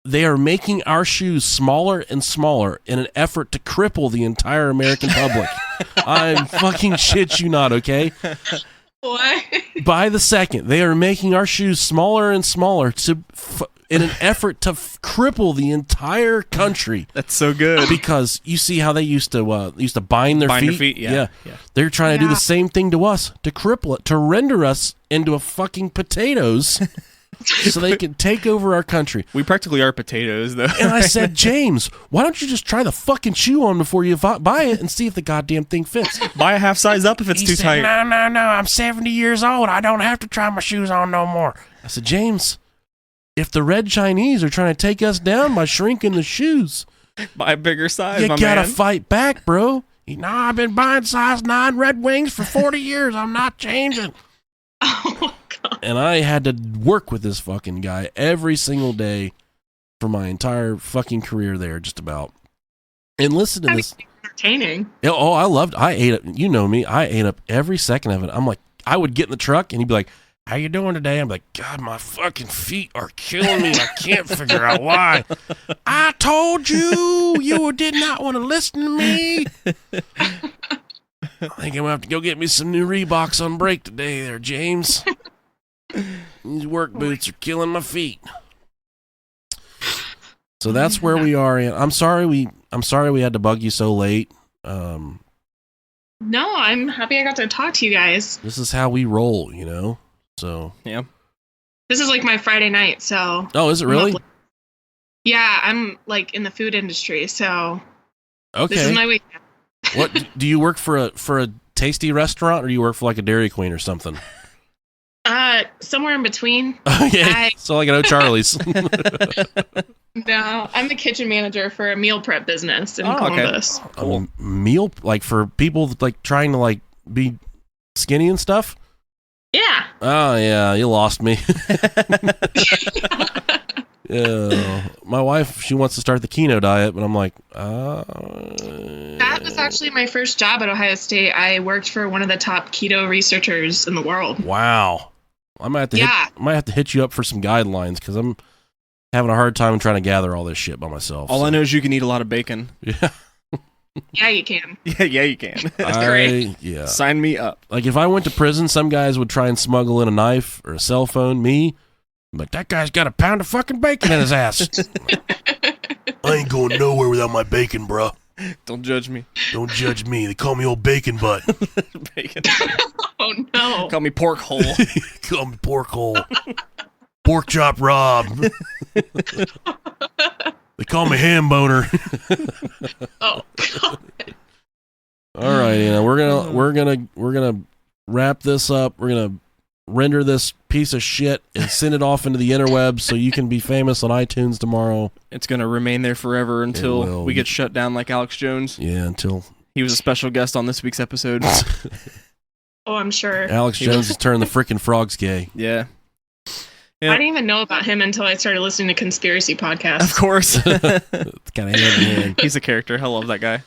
they are making our shoes smaller and smaller in an effort to cripple the entire American public. I'm fucking shit you not, okay? What? By the second, they are making our shoes smaller and smaller in an effort to cripple the entire country. That's so good. Because you see how they used to bind their feet? Yeah. They're trying to do the same thing to us, to cripple it, to render us into a fucking potatoes so they can take over our country. We practically are potatoes, though. And I said, James, why don't you just try the fucking shoe on before you buy it and see if the goddamn thing fits? Buy a half size up if it's too tight. No, I'm 70 years old. I don't have to try my shoes on no more. I said, James, if the red Chinese are trying to take us down by shrinking the shoes, buy a bigger size, you gotta fight back, bro. I've been buying size 9 Red Wings for 40 years. I'm not changing. Oh, God. And I had to work with this fucking guy every single day for my entire fucking career there, just about. And listen to this. Entertaining. Oh, I ate up. You know me. I ate up every second of it. I'm like, I would get in the truck and he'd be like, how you doing today? I'm like, God, my fucking feet are killing me. I can't figure out why. I told you did not want to listen to me. I think I'm going to have to go get me some new Reeboks on break today there, James. These work boots are killing my feet. So that's where we are. I'm sorry we had to bug you so late. No, I'm happy I got to talk to you guys. This is how we roll, you know? So yeah. This is like my Friday night, so. Oh, is it really? Yeah, I'm like in the food industry, so. Okay. This is my weekend. What do you work for a tasty restaurant, or do you work for like a Dairy Queen or something? Somewhere in between. Okay. So like an O'Charlie's. No, I'm the kitchen manager for a meal prep business in Columbus. Okay. Cool. Meal, like for people like trying to like be skinny and stuff? Yeah. Oh yeah, you lost me. Yeah, my wife, she wants to start the keto diet, but I'm like, That was actually my first job at Ohio State. I worked for one of the top keto researchers in the world. Wow. I might have to hit you up for some guidelines because I'm having a hard time trying to gather all this shit by myself. All I know is you can eat a lot of bacon. Yeah. Yeah, you can. Yeah, you can. Great. Yeah. Sign me up. Like if I went to prison, some guys would try and smuggle in a knife or a cell phone. Me, I'm like, that guy's got a pound of fucking bacon in his ass. I ain't going nowhere without my bacon, bro. Don't judge me. Don't judge me. They call me old bacon butt. Bacon. Oh, no. Call me pork hole. Call me pork hole. Pork chop Rob. They call me ham boner. Oh, God. All right, Anna, we're gonna wrap this up. We're gonna render this piece of shit and send it off into the interwebs so you can be famous on iTunes tomorrow. It's gonna remain there forever until we get shut down like Alex Jones. Yeah, until he was a special guest on this week's episode. Oh, I'm sure. Alex Jones has turned the frickin' frogs gay. Yeah. I didn't even know about him until I started listening to conspiracy podcasts. Of course. It's kind of hand. He's a character. I love that guy.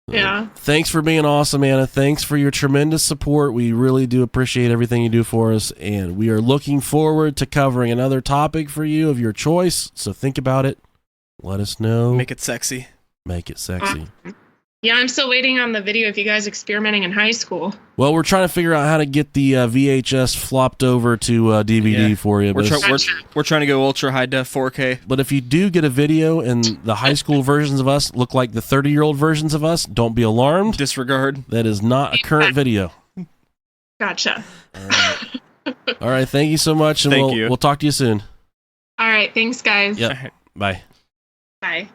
Yeah. Thanks for being awesome, Anna. Thanks for your tremendous support. We really do appreciate everything you do for us, and we are looking forward to covering another topic for you of your choice. So think about it. Let us know. Make it sexy. Make it sexy. Yeah, I'm still waiting on the video of you guys experimenting in high school. Well, we're trying to figure out how to get the VHS flopped over to DVD for you. We're trying to go ultra high def 4K. But if you do get a video and the high school versions of us look like the 30-year-old versions of us, don't be alarmed. Disregard. That is not a current video. Gotcha. All right. Thank you so much, and Thank you. we'll talk to you soon. All right. Thanks, guys. Yep. Bye. Bye.